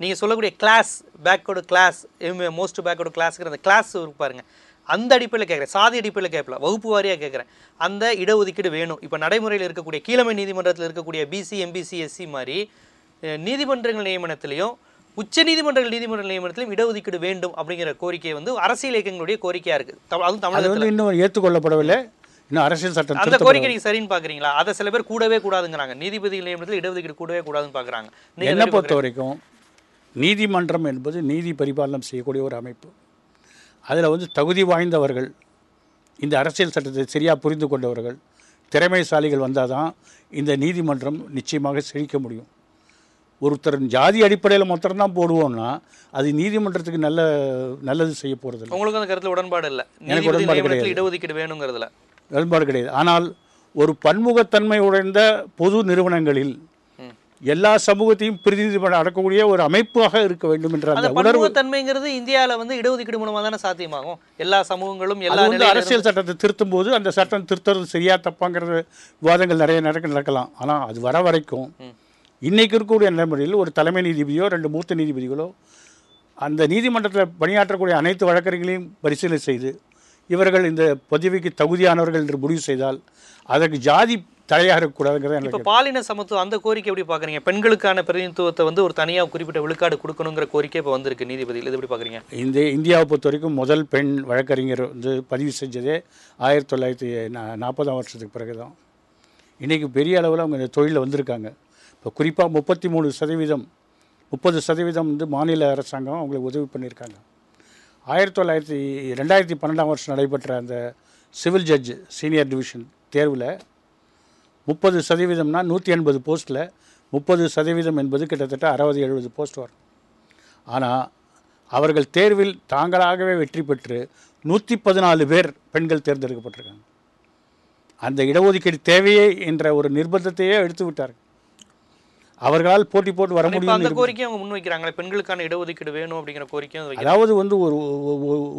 நீங்கள் சொல்லக்கூடிய class, backward class, most backward கிளாஸுங்கிற அந்த கிளாஸ் பாருங்க, அந்த அடிப்படையில் கேட்குறேன், சாதி அடிப்படையில் கேட்கல, வகுப்பு வாரியாக கேட்குறேன். அந்த இடஒதுக்கீடு வேணும். இப்போ நடைமுறையில் இருக்கக்கூடிய கீழமை நீதிமன்றத்தில் இருக்கக்கூடிய பிசி, எம்பிசி, எஸ்சி மாதிரி நீதிமன்றங்கள் நியமனத்திலையும் உச்ச நீதிமன்ற நியமனத்திலும் இடஒதுக்கீடு வேண்டும் அப்படிங்கிற கோரிக்கை வந்து அரசியல் இயக்கங்களுடைய கோரிக்கையாக இருக்குது. அதுவும் தமிழகத்தில் இன்னும் ஏற்றுக்கொள்ளப்படவில்லை. இன்னும் அரசியல் சட்டம் அந்த கோரிக்கை நீங்கள் சரின்னு பார்க்குறீங்களா? அதை சில பேர் கூடவே கூடாதுங்கிறாங்க. நீதிபதி நியமனத்தில் இடஒதுக்கீடு கூடவே கூடாதுன்னு பார்க்குறாங்க. என்னை பொறுத்த வரைக்கும் நீதிமன்றம் என்பது நீதி பரிபாலனம் செய்யக்கூடிய ஒரு அமைப்பு. அதில் வந்து தகுதி வாய்ந்தவர்கள், இந்த அரசியல் சட்டத்தை சரியாக புரிந்து கொண்டவர்கள், திறமைசாலிகள் வந்தால் தான் இந்த நீதிமன்றம் நிச்சயமாக செழிக்க முடியும். ஒருத்தர் ஜாதி அடிப்படையில் மொத்தம் போடுவோம்னா அது நீதிமன்றத்துக்கு நல்லது செய்ய போகிறது. உங்களுக்கு அந்த கருத்தில் உடன்பாடு இல்லை? எனக்கு உடன்பாடு கிடையாது. இடஒதுக்கீடு வேணுங்கிறதுல உடன்பாடு கிடையாது. ஆனால் ஒரு பன்முகத்தன்மை உடைந்த பொது நிறுவனங்களில் எல்லா சமூகத்தையும் பிரதிநிதி அடக்கக்கூடிய ஒரு அமைப்பாக இருக்க வேண்டும் என்ற அந்த பன்முகத்தன்மைங்கிறது இந்தியாவில் வந்து இடஒதுக்கீடு மூலமாக தானே சாத்தியமாகும். எல்லா சமூகங்களும் எல்லா அரசியல் சட்டத்தை திருத்தும் போது அந்த சட்டம் திருத்துறது சரியா தப்பாங்கிறது விவாதங்கள் நிறைய நடக்கலாம். ஆனால் அது வர வரைக்கும் இன்றைக்கு இருக்கக்கூடிய நடைமுறையில் ஒரு தலைமை நீதிபதியோ 2 மூத்த நீதிபதிகளோ அந்த நீதிமன்றத்தில் பணியாற்றக்கூடிய அனைத்து வழக்கறிஞர்களையும் பரிசீலனை செய்து இவர்கள் இந்த பதவிக்கு தகுதியானவர்கள் என்று முடிவு செய்தால் அதற்கு ஜாதி தடையாக இருக்கக்கூடாதுங்கிறது. இப்போ பாலின சமத்துவம் அந்த கோரிக்கை எப்படி பார்க்குறீங்க? பெண்களுக்கான பிரதிநிதித்துவத்தை வந்து ஒரு தனியாக குறிப்பிட்ட விழுக்காடு கொடுக்கணுங்கிற கோரிக்கை இப்போ வந்திருக்கு நீதிபதிகள், இது எப்படி பார்க்குறீங்க? இந்தியாவை பொறுத்த வரைக்கும் முதல் பெண் வழக்கறிஞர் வந்து பதிவு செஞ்சதே 1940ஆம் வருஷத்துக்கு பிறகு தான். இன்றைக்கி பெரிய அளவில் அவங்க இந்த தொழிலில் வந்திருக்காங்க. இப்போ குறிப்பாக 30% வந்து மாநில அரசாங்கம் அவங்களுக்கு உதவி பண்ணியிருக்காங்க. 2012ஆம் வருஷம் நடைபெற்ற அந்த சிவில் ஜட்ஜ் சீனியர் டிவிஷன் தேர்வில் 30%னா 180 போஸ்ட்டில் 30% என்பது கிட்டத்தட்ட 60-70 போஸ்ட் வரும். ஆனால் அவர்கள் தேர்வில் தாங்களாகவே வெற்றி பெற்று 114 பேர் பெண்கள் தேர்ந்தெடுக்கப்பட்டிருக்காங்க. அந்த இடஒதுக்கீடு தேவையே என்ற ஒரு நிர்பந்தத்தையே எடுத்து விட்டார்கள். அவர்களால் போட்டி போட்டு வர முடியும். அந்த கோரிக்கை அவங்க முன்வைக்கிறாங்களே, பெண்களுக்கான இடஒதுக்கீடு வேணும் அப்படிங்கிற கோரிக்கை. அதாவது வந்து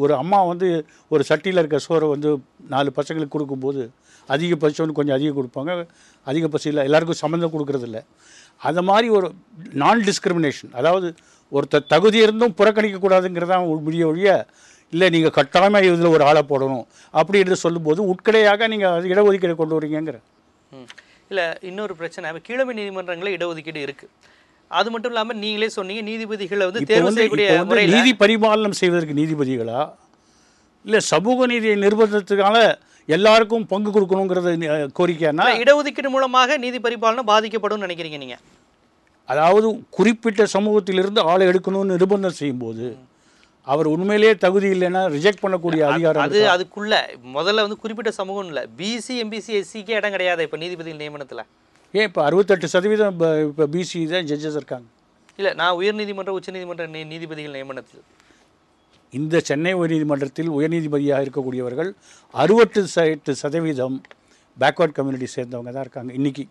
ஒரு அம்மா வந்து ஒரு சட்டியில் இருக்க சோறை வந்து 4 பசங்களுக்கு கொடுக்கும்போது அதிக பசிச்சவனு கொஞ்சம் அதிகம் கொடுப்பாங்க, அதிக பசியில் எல்லாருக்கும் சம்மந்தம் கொடுக்கறதில்ல. அந்த மாதிரி ஒரு நான் டிஸ்கிரிமினேஷன், அதாவது ஒருத்தர் தகுதி இருந்தும் புறக்கணிக்கக்கூடாதுங்கிறதான் ஒழிய இல்லை நீங்கள் கட்டாயமாக இதில் ஒரு ஆளை போடணும் அப்படி என்று சொல்லும்போது உட்கடையாக நீங்கள் இடஒதுக்கீடு கொண்டு வரீங்கிற. இல்லை, இன்னொரு பிரச்சனை, இப்போ கீழமை நீதிமன்றங்களில் இடஒதுக்கீடு இருக்குது. அது மட்டும் இல்லாமல் நீங்களே சொன்னீங்க நீதிபதிகளை வந்து தேர்வு செய்யக்கூடிய நீதி பரிபாலனம் செய்வதற்கு நீதிபதிகளா இல்லை சமூக நீதியை நிர்பந்தத்துக்கான எல்லாருக்கும் பங்கு கொடுக்கணுங்கிறது கோரிக்கைன்னா இடஒதுக்கீடு மூலமாக நீதி பரிபாலனம் பாதிக்கப்படும் நினைக்கிறீங்க நீங்கள்? அதாவது குறிப்பிட்ட சமூகத்திலிருந்து ஆளை எடுக்கணும்னு நிர்பந்தம் செய்யும்போது அவர் உண்மையிலேயே தகுதி இல்லைன்னா ரிஜெக்ட் பண்ணக்கூடிய அதிகாரம் அது அதுக்குள்ள முதல்ல வந்து குறிப்பிட்ட சமூகம் இல்லை, பிசி, எம்பிசி, எஸ்சிக்கே இடம் கிடையாது இப்போ நீதிபதிகள் நியமனத்தில். ஏன் இப்போ 68% இப்போ பிசி தான் ஜட்ஜஸ் இருக்காங்க. இல்லை, நான் உயர்நீதிமன்ற உச்சநீதிமன்ற நீதிபதிகள் நியமனத்தில் இந்த சென்னை உயர்நீதிமன்றத்தில் உயர்நீதிபதியாக இருக்கக்கூடியவர்கள் 68% பேக்வர்ட் கம்யூனிட்டி சேர்ந்தவங்க தான் இருக்காங்க இன்றைக்கி.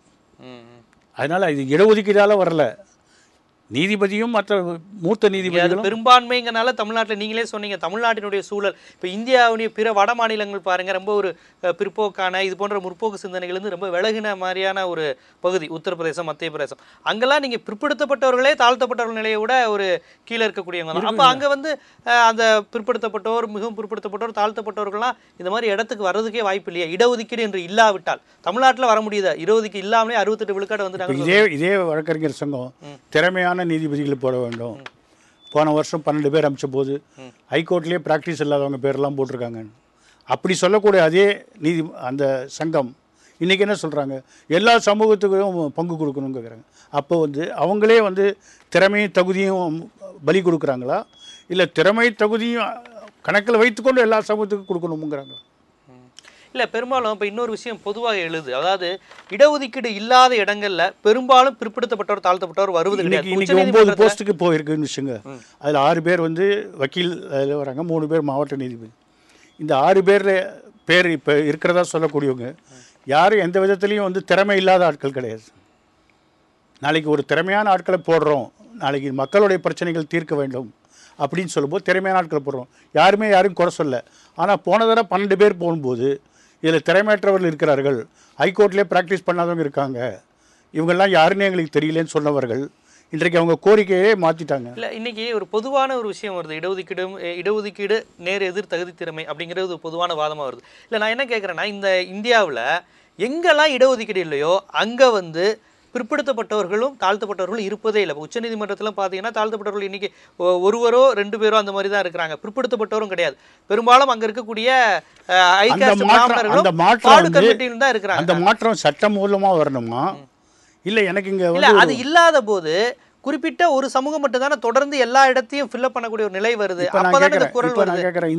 அதனால் இது இடஒதுக்கீடால் வரல, நீதிபதியும் மற்ற மூத்த நீதிபதிகளும் பெரும்பான்மைங்கனால தமிழ்நாட்டில் நீங்களே சொன்னீங்க தமிழ்நாட்டினுடைய சூழல் இப்போ இந்தியாவுடைய பிற வட மாநிலங்கள் பாருங்க ரொம்ப ஒரு பிற்போக்கான இது போன்ற முற்போக்கு சிந்தனைகள் ரொம்ப விலகின மாதிரியான ஒரு பகுதி உத்தரப்பிரதேசம் மத்திய பிரதேசம் அங்கெல்லாம் நீங்க பிற்படுத்தப்பட்டவர்களே தாழ்த்தப்பட்டவர்கள் நிலையை விட ஒரு கீழே இருக்கக்கூடியவங்க தான். அப்போ அங்கே வந்து அந்த பிற்படுத்தப்பட்டோர் மிகவும் பிற்படுத்தப்பட்டோர் தாழ்த்தப்பட்டவர்கள்லாம் இந்த மாதிரி இடத்துக்கு வர்றதுக்கே வாய்ப்பு இல்லையா? இடஒதுக்கீடு என்று இல்லாவிட்டால் தமிழ்நாட்டில் வர முடியுது, இடஒதுக்கீடு இல்லாமலே 68 விழுக்காடு வந்துட்டாங்க. இதே வழக்கறிஞர் சங்கம் திறமையான நீதிபதிகள் போட வேண்டும். போன வருஷம் 12 பேர் அமைச்ச போது ஹைகோர்ட்லேயே ப்ராக்டிஸ் இல்லாதவங்க பேரெல்லாம் போட்டிருக்காங்க. அப்படி சொல்லக்கூடிய அதே அந்த சங்கம் இன்றைக்கி என்ன சொல்கிறாங்க, எல்லா சமூகத்துக்கும் பங்கு கொடுக்கணுங்கிறாங்க. அப்போ வந்து அவங்களே வந்து திறமையும் தகுதியும் பலி கொடுக்குறாங்களா, இல்லை திறமை தகுதியும் கணக்கில் வைத்துக்கொண்டு எல்லா சமூகத்துக்கும் கொடுக்கணுங்கிறாங்க? இல்லை, பெரும்பாலும் இப்போ இன்னொரு விஷயம் பொதுவாக எழுது, அதாவது இடஒதுக்கீடு இல்லாத இடங்கள்ல பெரும்பாலும் பிற்படுத்தப்பட்டவர் தாழ்த்தப்பட்டவர் வருவது கிடையாது. இன்னைக்கு 9 போஸ்ட்டுக்கு போயிருக்குன்னு வச்சுங்க. அதில் 6 பேர் வந்து வக்கீல் அதில் வராங்க, 3 பேர் மாவட்ட நீதிபதி. இந்த 6 பேர் இப்போ இருக்கிறதா சொல்லக்கூடியவங்க யாரும் எந்த விதத்துலேயும் வந்து திறமை இல்லாத ஆட்கள் கிடையாது. நாளைக்கு ஒரு திறமையான ஆட்களை போடுறோம், நாளைக்கு மக்களுடைய பிரச்சனைகள் தீர்க்க வேண்டும் அப்படின்னு சொல்லும்போது திறமையான ஆட்களை போடுறோம். யாரும் குறை சொல்ல. ஆனால் போன தடவை 12 பேர் போகும்போது இதில் திறமையற்றவர்கள் இருக்கிறார்கள், ஹைகோர்ட்லேயே ப்ராக்டிஸ் பண்ணாதவங்க இருக்காங்க, இவங்கெல்லாம் யாருன்னு எங்களுக்கு தெரியலேன்னு சொன்னவர்கள் இன்றைக்கு அவங்க கோரிக்கையே மாற்றிட்டாங்க. இல்லை, இன்றைக்கி ஒரு பொதுவான ஒரு விஷயம் வருது, இடஒதுக்கீடு நேர் எதிர் தகுதி திறமை அப்படிங்கிறது ஒரு பொதுவான வாதமாக வருது. இல்லை, நான் என்ன கேட்குறேன்னா, இந்த இந்தியாவில் எங்கெல்லாம் இடஒதுக்கீடு இல்லையோ அங்கே வந்து பிற்படுத்தப்பட்டவர்களும் தாழ்த்தப்பட்டவர்களும் இருப்பதே இல்லை. இப்போ உச்சநீதிமன்றத்தில் பார்த்தீங்கன்னா தாழ்த்தப்பட்டவர்கள் இன்றைக்கி ஒருவரோ 2 பேரோ அந்த மாதிரி தான் இருக்கிறாங்க, பிற்படுத்தப்பட்டவரும் கிடையாது. பெரும்பாலும் அங்கே இருக்கக்கூடிய தான் இருக்கிறாங்க. அந்த மாற்றம் சட்டம் மூலமாக வரணுமா? இல்லை, எனக்கு இங்கே இல்லை, அது இல்லாத போது குறிப்பிட்ட ஒரு சமூகம் மட்டும் தானே தொடர்ந்து எல்லா இடத்தையும் ஃபில்அப் பண்ணக்கூடிய ஒரு நிலை வருது. அப்பதான் இந்த குரல் வருது. நான் கேட்குறேன்,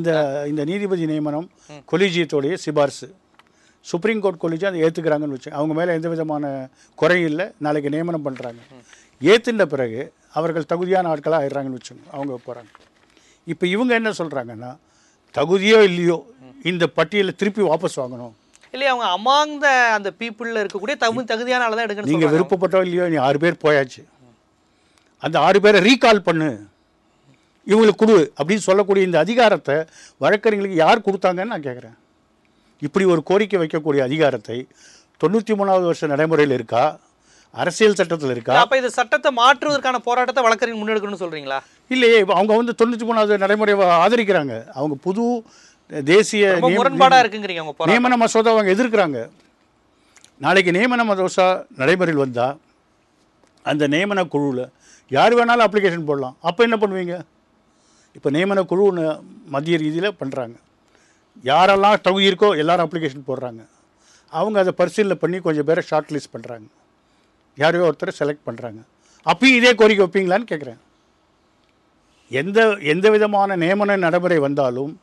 இந்த நீதிபதி நியமனம் கொலிஜியத்தோடைய சிபாரிசு, சுப்ரீம் கோர்ட் கொலிஜியம் அதை ஏற்றுக்கிறாங்கன்னு வச்சு, அவங்க மேலே எந்த விதமான குறையும் இல்லை, நாளைக்கு நியமனம் பண்ணுறாங்க. ஏற்றுன பிறகு அவர்கள் தகுதியான ஆட்களாக ஆயிடுறாங்கன்னு வச்சுங்க, அவங்க போகிறாங்க. இப்போ இவங்க என்ன சொல்கிறாங்கன்னா, தகுதியோ இல்லையோ இந்த பட்டியலை திருப்பி வாபஸ் வாங்கணும். இல்லையா, அவங்க அமாங் அந்த பீப்புளில் இருக்கக்கூடிய தகுதியான ஆள் தான் எடுக்கணும். நீங்கள் விருப்பப்பட்டோ இல்லையோ, நீ 6 பேர் போயாச்சு, அந்த 6 பேரை ரீகால் பண்ணு, இவங்களுக்கு கொடு அப்படின்னு சொல்லக்கூடிய இந்த அதிகாரத்தை வழக்கறிஞர்களுக்கு யார் கொடுத்தாங்கன்னு நான் கேட்குறேன். இப்படி ஒரு கோரிக்கை வைக்கக்கூடிய அதிகாரத்தை 93வது வருஷம் நடைமுறையில் இருக்கா, அரசியல் சட்டத்தில் இருக்கா? அப்போ இந்த சட்டத்தை மாற்றுவதற்கான போராட்டத்தை வழக்கறிஞர் முன்னெடுக்கணும்னு சொல்கிறீங்களா? இல்லையே, அவங்க வந்து 93வது நடைமுறையை ஆதரிக்கிறாங்க. அவங்க புது தேசிய முரண்பாடாக இருக்குங்கிறீங்க, அவங்க நியமன மசோதா அவங்க எதிர்க்கிறாங்க. நாளைக்கு நியமன மசோதா நடைமுறையில் வந்தால் அந்த நியமன குழுவில் யார் வேணாலும் அப்ளிகேஷன் போடலாம். அப்போ என்ன பண்ணுவீங்க? இப்போ நியமன குழு மத்திய ரீதியில் பண்ணுறாங்க, யாரெல்லாம் தகுதி இருக்கோ எல்லாரும் அப்ளிகேஷன் போடுறாங்க. அவங்க அதை பரிசீலனை பண்ணி கொஞ்சம் பேரை ஷார்ட் லிஸ்ட் பண்ணுறாங்க, யாரையோ ஒருத்தரை செலக்ட் பண்ணுறாங்க. அப்பயும் இதே கோரிக்கை வைப்பீங்களான்னு கேட்குறேன். எந்த விதமான நியமன நடைமுறை வந்தாலும்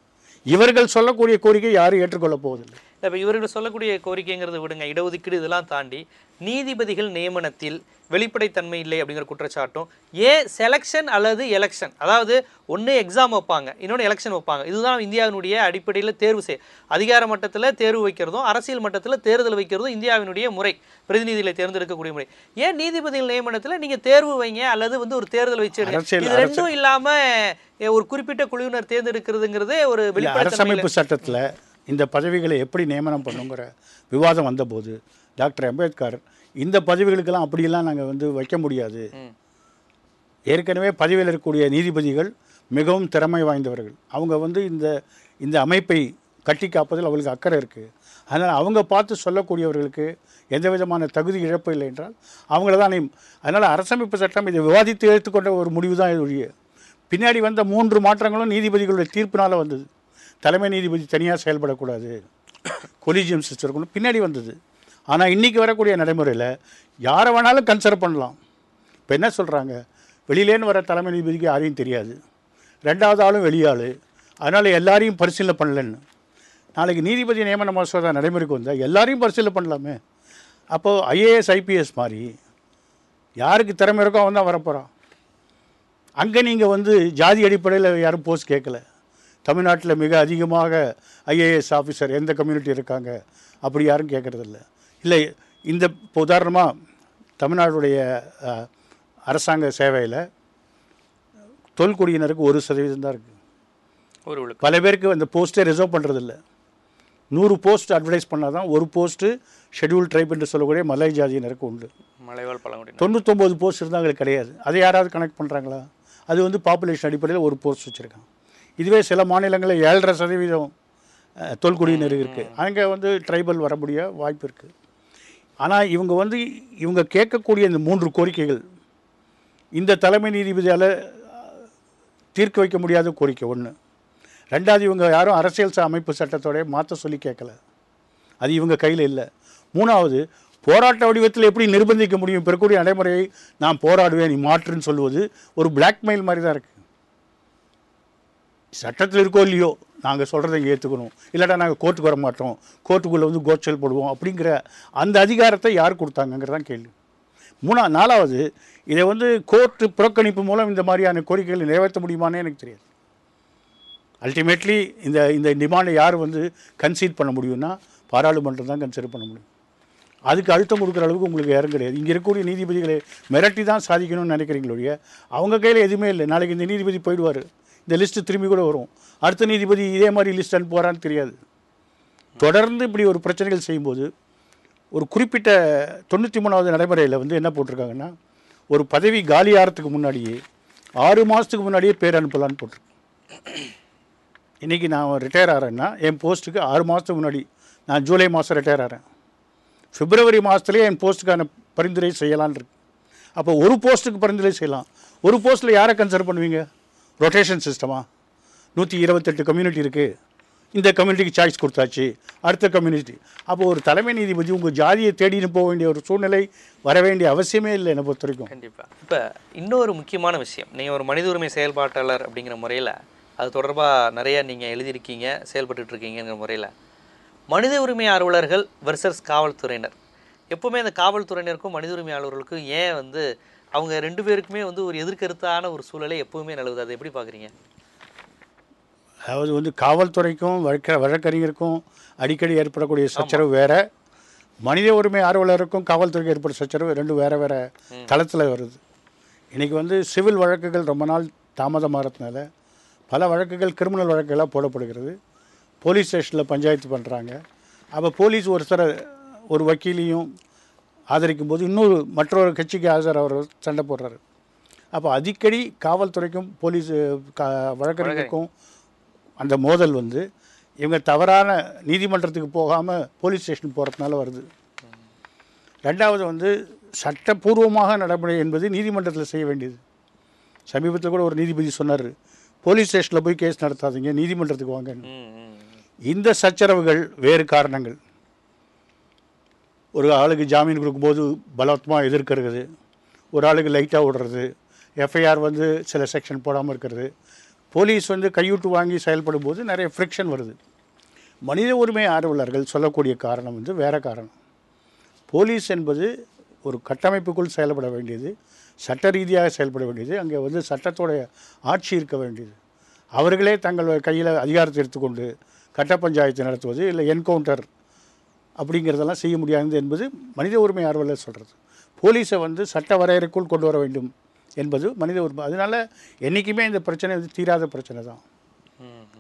இவர்கள் சொல்லக்கூடிய கோரிக்கை யாரும் ஏற்றுக்கொள்ள போவதில்லை. இப்போ இவர்கள் சொல்லக்கூடிய கோரிக்கைங்கிறத விடுங்க, இடஒதுக்கீடு இதெல்லாம் தாண்டி நீதிபதிகள் நியமனத்தில் வெளிப்படைத்தன்மை இல்லை அப்படிங்கிற குற்றச்சாட்டும், ஏன் செலெக்ஷன் அல்லது எலெக்ஷன், அதாவது ஒன்று எக்ஸாம் வைப்பாங்க, இன்னொன்று எலெக்ஷன் வைப்பாங்க, இதுதான் இந்தியாவினுடைய அடிப்படையில் தேர்வு அதிகார மட்டத்தில் தேர்வு வைக்கிறதும் அரசியல் மட்டத்தில் தேர்தல் வைக்கிறதும் இந்தியாவினுடைய முறை, பிரதிநிதிகளை தேர்ந்தெடுக்கக்கூடிய முறை. ஏன் நீதிபதிகள் நியமனத்தில் நீங்கள் தேர்வு வைங்க அல்லது வந்து ஒரு தேர்தல் வச்சிருங்க, இது ரெண்டும் இல்லாமல் ஒரு குறிப்பிட்ட குழுவினர் தேர்ந்தெடுக்கிறதுங்கிறதே ஒரு அரசமைப்பு சட்டத்தில் இந்த பதவிகளை எப்படி நியமனம் பண்ணுங்கிற விவாதம் வந்தபோது டாக்டர் அம்பேத்கர் இந்த பதவிகளுக்கெல்லாம் அப்படியெல்லாம் நாங்கள் வந்து வைக்க முடியாது, ஏற்கனவே பதவியில் இருக்கக்கூடிய நீதிபதிகள் மிகவும் திறமை வாய்ந்தவர்கள், அவங்க வந்து இந்த அமைப்பை கட்டி காப்பதில் அவங்களுக்கு அக்கறை இருக்குது, அதனால் அவங்க பார்த்து சொல்லக்கூடியவர்களுக்கு எந்த விதமான தகுதி இழப்பு இல்லை என்றால் அவங்கள தான். அதனால் அரசமைப்பு சட்டம் இதை விவாதித்து எடுத்துக்கொண்ட ஒரு முடிவு தான் இது. பின்னாடி வந்த 3 மாற்றங்களும் நீதிபதிகளுடைய தீர்ப்பினால் வந்தது. தலைமை நீதிபதி தனியாக செயல்படக்கூடாது, கொலிஜியம் சிஸ்டம் பின்னாடி வந்தது. ஆனால் இன்றைக்கி வரக்கூடிய நடைமுறையில் யாரை வேணாலும் கன்சிடர் பண்ணலாம். இப்போ என்ன சொல்கிறாங்க, வெளியிலேன்னு வர தலைமை நீதிபதிக்கு யாரையும் தெரியாது, 2வது ஆளும் வெளியாள், அதனால் எல்லாரையும் பரிசீலனை பண்ணலன்னு. நாளைக்கு நீதிபதி நியமன மசோதா நடைமுறைக்கு வந்தால் எல்லாரையும் பரிசீலனை பண்ணலாமே. அப்போது IAS IPS மாதிரி யாருக்கு திறமை இருக்கோ அவன் தான் வரப்போகிறான். அங்கே நீங்கள் வந்து ஜாதி அடிப்படையில் யாரும் போஸ்ட் கேட்கல. தமிழ்நாட்டில் மிக அதிகமாக IAS ஆஃபீஸர் எந்த கம்யூனிட்டி இருக்காங்க அப்படி யாரும் கேட்குறதில்ல. இல்லை, இந்த இப்போ உதாரணமாக தமிழ்நாடுடைய அரசாங்க சேவையில் தொல்குடியினருக்கு 1% தான் இருக்குது. ஒரு விழுக்கு. பல பேருக்கு அந்த போஸ்ட்டே ரிசர்வ் பண்ணுறதில்ல. 100 போஸ்ட் அட்வர்டைஸ் பண்ணால் தான் ஒரு போஸ்ட்டு ஷெட்யூல் ட்ரைப் என்று சொல்லக்கூடிய மலை ஜாதியினருக்கு உண்டு. மலைவாழ் பழங்குடியினர் 99 போஸ்ட் இருந்தால் அவங்களுக்கு கிடையாது. அதை யாராவது கனெக்ட் பண்ணுறாங்களா? அது வந்து பாப்புலேஷன் அடிப்படையில் ஒரு போஸ்ட் வச்சுருக்காங்க. இதுவே சில மாநிலங்களில் 7.5% தொல்குடியினர் இருக்குது. அங்கே வந்து ட்ரைபல் வர முடிய வாய்ப்பு இருக்குது. ஆனால் இவங்க கேட்கக்கூடிய இந்த 3 கோரிக்கைகள் இந்த தலைமை நீதிபதியால் தீர்க்க வைக்க முடியாத கோரிக்கை ஒன்று. ரெண்டாவது, இவங்க யாரும் அரசியல் அமைப்பு சட்டத்தோடைய மாற்ற சொல்லி கேட்கல, அது இவங்க கையில் இல்லை. மூணாவது, போராட்ட வடிவத்தில் எப்படி நிர்பந்திக்க முடியும்? இப்போ இருக்கக்கூடிய நடைமுறையை நான் போராடுவேன் நீ மாற்றுன்னு சொல்லுவது ஒரு பிளாக்மெயில் மாதிரி தான் இருக்குது. சட்டத்தில் இருக்கோ இல்லையோ நாங்கள் சொல்கிறத இங்கே ஏற்றுக்கணும், இல்லாட்டா நாங்கள் கோர்ட்டுக்கு வர மாட்டோம், கோர்ட்டுக்குள்ளே வந்து கோச்சல் போடுவோம் அப்படிங்கிற அந்த அதிகாரத்தை யார் கொடுத்தாங்கங்கிறதான் கேள்வி. நாலாவது, இதை வந்து கோர்ட்டு புறக்கணிப்பு மூலம் இந்த மாதிரியான கோரிக்கைகளை நிறைவேற்ற முடியுமானே எனக்கு தெரியாது. அல்டிமேட்லி இந்த டிமாண்டை யார் வந்து கன்சீட் பண்ண முடியும்னா பாராளுமன்றம் தான் கன்சிடர் பண்ண முடியும். அதுக்கு அழுத்தம் கொடுக்குற அளவுக்கு உங்களுக்கு யாரும் கிடையாது. இங்கே இருக்கக்கூடிய நீதிபதிகளை மிரட்டி தான் சாதிக்கணும்னு நினைக்கிறீங்களுடைய அவங்க கையில் எதுவுமே இல்லை. நாளைக்கு இந்த நீதிபதி போயிடுவார், இந்த லிஸ்ட்டு திரும்பி கூட வரும், அடுத்த நீதிபதி இதே மாதிரி லிஸ்ட் அனுப்புவாரான்னு தெரியாது. தொடர்ந்து இப்படி ஒரு பிரச்சனைகள் செய்யும்போது ஒரு குறிப்பிட்ட 93வது நடைமுறையில் வந்து என்ன போட்டிருக்காங்கன்னா, ஒரு பதவி காலியாகிறதுக்கு முன்னாடியே 6 மாதத்துக்கு முன்னாடியே பேர் அனுப்பலான்னு போட்டிருக்கு. இன்றைக்கி நான் ரிட்டையர் ஆகிறேன்னா என் போஸ்ட்டுக்கு 6 மாதத்துக்கு முன்னாடி, நான் ஜூலை மாதம் ரிட்டையர் ஆகிறேன், பிப்ரவரி மாதத்துலேயே என் போஸ்ட்டுக்கான பரிந்துரை செய்யலான் இருக்கு. அப்போ ஒரு போஸ்ட்டுக்கு பரிந்துரை செய்யலாம். ஒரு போஸ்ட்டில் யாரை கன்சிடர் பண்ணுவீங்க? ரொட்டேஷன் சிஸ்டமா? 128 கம்யூனிட்டி இருக்குது, இந்த கம்யூனிட்டிக்கு சாய்ஸ் கொடுத்தாச்சு, அடுத்த கம்யூனிட்டி. அப்போ ஒரு தலைமை நீதிபதி உங்கள் ஜாதியை தேடின்னு போக வேண்டிய ஒரு சூழ்நிலை வர வேண்டிய அவசியமே இல்லை என்னை பொறுத்த வரைக்கும். கண்டிப்பாக. இப்போ இன்னொரு முக்கியமான விஷயம், நீங்கள் ஒரு மனித உரிமை செயல்பாட்டாளர் அப்படிங்கிற முறையில் அது தொடர்பாக நிறையா நீங்கள் எழுதியிருக்கீங்க, செயல்பட்டுருக்கீங்கிற முறையில் மனித உரிமை ஆர்வலர்கள் வெர்சஸ் காவல்துறையினர், எப்போவுமே அந்த காவல்துறையினருக்கும் மனித உரிமை ஆர்வலர்களுக்கும் ஏன் வந்து அவங்க 2 பேருக்குமே வந்து ஒரு எதிர்கருத்தான ஒரு சூழலை எப்போவுமே நிலவுது, அதை எப்படி பார்க்குறீங்க? அதாவது வந்து காவல்துறைக்கும் வழக்கறிஞருக்கும் அடிக்கடி ஏற்படக்கூடிய சச்சரவு வேறு, மனித உரிமை ஆர்வலருக்கும் காவல்துறைக்கு ஏற்பட்ட சச்சரவு 2 வேறு தளத்தில் வருது. இன்றைக்கி வந்து சிவில் வழக்குகள் ரொம்ப நாள் தாமதமாகறதுனால பல வழக்குகள் கிரிமினல் வழக்குகளாக போடப்படுகிறது. போலீஸ் ஸ்டேஷனில் பஞ்சாயத்து பண்ணுறாங்க. அப்போ போலீஸ் ஒரு வக்கீலையும் ஆதரிக்கும் போது மற்றொரு கட்சிக்கு ஆதரவு சண்டை போடுறாரு. அப்போ அடிக்கடி காவல்துறைக்கும் போலீஸ் வழக்கறிஞருக்கும் அந்த மோதல் வந்து இவங்க தவறான நீதிமன்றத்துக்கு போகாமல் போலீஸ் ஸ்டேஷன் போகிறதுனால வருது. ரெண்டாவது வந்து சட்டப்பூர்வமாக நடைமுறை என்பது நீதிமன்றத்தில் செய்ய வேண்டியது. சமீபத்தில் கூட ஒரு நீதிபதி சொன்னார், போலீஸ் ஸ்டேஷனில் போய் கேஸ் நடத்தாதீங்க, நீதிமன்றத்துக்கு வாங்கன்னு. இந்த சச்சரவுகள் வேறு காரணங்கள். ஒரு ஆளுக்கு ஜாமீன் கொடுக்கும்போது பலவத்தமாக எதிர்க்கிறது, ஒரு ஆளுக்கு லைட்டாக விடுறது, எஃப்ஐஆர் வந்து சில செக்ஷன் போடாமல் இருக்கிறது, போலீஸ் வந்து கையூட்டு வாங்கி செயல்படும் போது நிறைய ஃப்ரிக்ஷன் வருது. மனித உரிமை ஆர்வலர்கள் சொல்லக்கூடிய காரணம் வந்து வேறு காரணம். போலீஸ் என்பது ஒரு கட்டமைப்புக்குள் செயல்பட வேண்டியது, சட்ட ரீதியாக செயல்பட வேண்டியது, அங்கே வந்து சட்டத்தோடைய ஆட்சி இருக்க வேண்டியது. அவர்களே தங்கள் கையில் அதிகாரத்தை எடுத்துக்கொண்டு கட்ட பஞ்சாயத்து நடத்துவது இல்லை என்கவுண்டர் அப்படிங்கிறதெல்லாம் செய்ய முடியாது என்பது மனித உரிமை ஆர்வலர் சொல்கிறது. போலீஸை வந்து சட்ட வரையறைக்குள் கொண்டு வர வேண்டும் என்பது மனித உரிமை. அதனால் என்றைக்குமே இந்த பிரச்சனை வந்து தீராத பிரச்சனை தான்,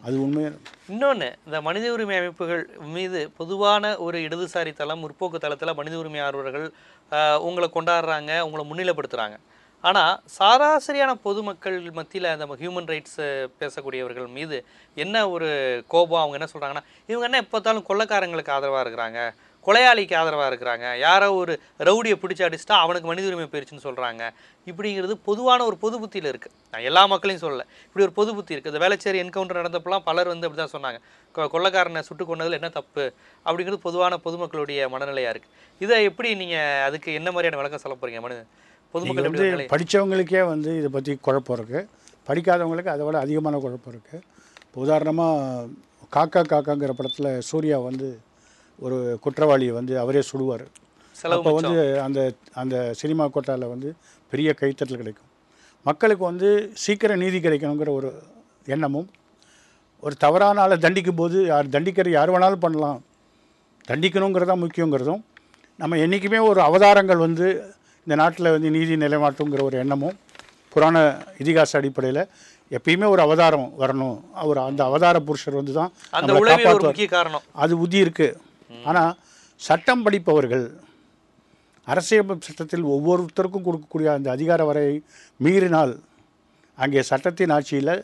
அது உண்மையாக. இன்னொன்று, இந்த மனித உரிமை அமைப்புகள் மீது பொதுவான ஒரு இடதுசாரி தளம், முற்போக்கு தளத்தில் மனித உரிமை ஆர்வலர்கள் உங்களை கொண்டாடுறாங்க, உங்களை முன்னிலைப்படுத்துகிறாங்க. ஆனால் சராசரியான பொதுமக்கள் மத்தியில் அந்த ஹியூமன் ரைட்ஸ் பேசக்கூடியவர்கள் மீது என்ன ஒரு கோபம், அவங்க என்ன சொல்கிறாங்கன்னா, இவங்க என்ன எப்போத்தாலும் கொள்ளைக்காரங்களுக்கு ஆதரவாக இருக்கிறாங்க, கொலையாளிக்கு ஆதரவாக இருக்கிறாங்க, யாரோ ஒரு ரவுடியை பிடிச்சி அடிச்சுட்டா அவனுக்கு மனித உரிமை போயிடுச்சுன்னு சொல்கிறாங்க. இப்படிங்கிறது பொதுவான ஒரு பொது புத்தியில் இருக்குது. நான் எல்லா மக்களையும் சொல்லலை, இப்படி ஒரு பொது புத்தி இருக்குது. இந்த வேளச்சேரி என்கவுண்டர் நடந்தப்பெல்லாம் பலர் வந்து அப்படி தான் சொன்னாங்க, கொள்ளைக்காரனை சுட்டு கொண்டதில் என்ன தப்பு அப்படிங்கிறது பொதுவான பொதுமக்களுடைய மனநிலையாக இருக்குது. இதை எப்படி நீங்கள் அதுக்கு என்ன மாதிரியான விளக்கம் சொல்ல போகிறீங்க? பொதுமக்கள் வந்து படித்தவங்களுக்கே வந்து இதை பற்றி குழப்பம் இருக்குது, படிக்காதவங்களுக்கு அதை விட அதிகமான குழப்பம் இருக்குது. இப்போ உதாரணமாக காக்காங்கிற படத்தில் சூர்யா வந்து ஒரு குற்றவாளியை வந்து அவரே சுடுவார். அப்போ வந்து அந்த சினிமா கோட்டாவில் வந்து பெரிய கைத்தட்டல் கிடைக்கும். மக்களுக்கு வந்து சீக்கிரம் நீதி கிடைக்கணுங்கிற ஒரு எண்ணமும், ஒரு தவறான ஆளை தண்டிக்கும் போது யார் வேணாலும் பண்ணலாம், தண்டிக்கணுங்கிறதான் முக்கியங்கிறதும், நம்ம என்றைக்குமே ஒரு அவதாரங்கள் வந்து இந்த நாட்டில் வந்து நீதி நிலைநாட்டுங்கிற ஒரு எண்ணமும் புராண இதிகாச அடிப்படையில் எப்பயுமே ஒரு அவதாரம் வரணும், அவர் அந்த அவதார புருஷர் வந்து தான் அந்த நம்மளை உளவே ஒரு காப்பாற்றுவார். முக்கிய காரணம். அது புத்தி இருக்குது. ஆனால் சட்டம் படிப்பவர்கள் அரசியலமைப்பு சட்டத்தில் ஒவ்வொருத்தருக்கும் கொடுக்கக்கூடிய அந்த அதிகார வரை மீறினால் அங்கே சட்டத்தின் ஆட்சியில்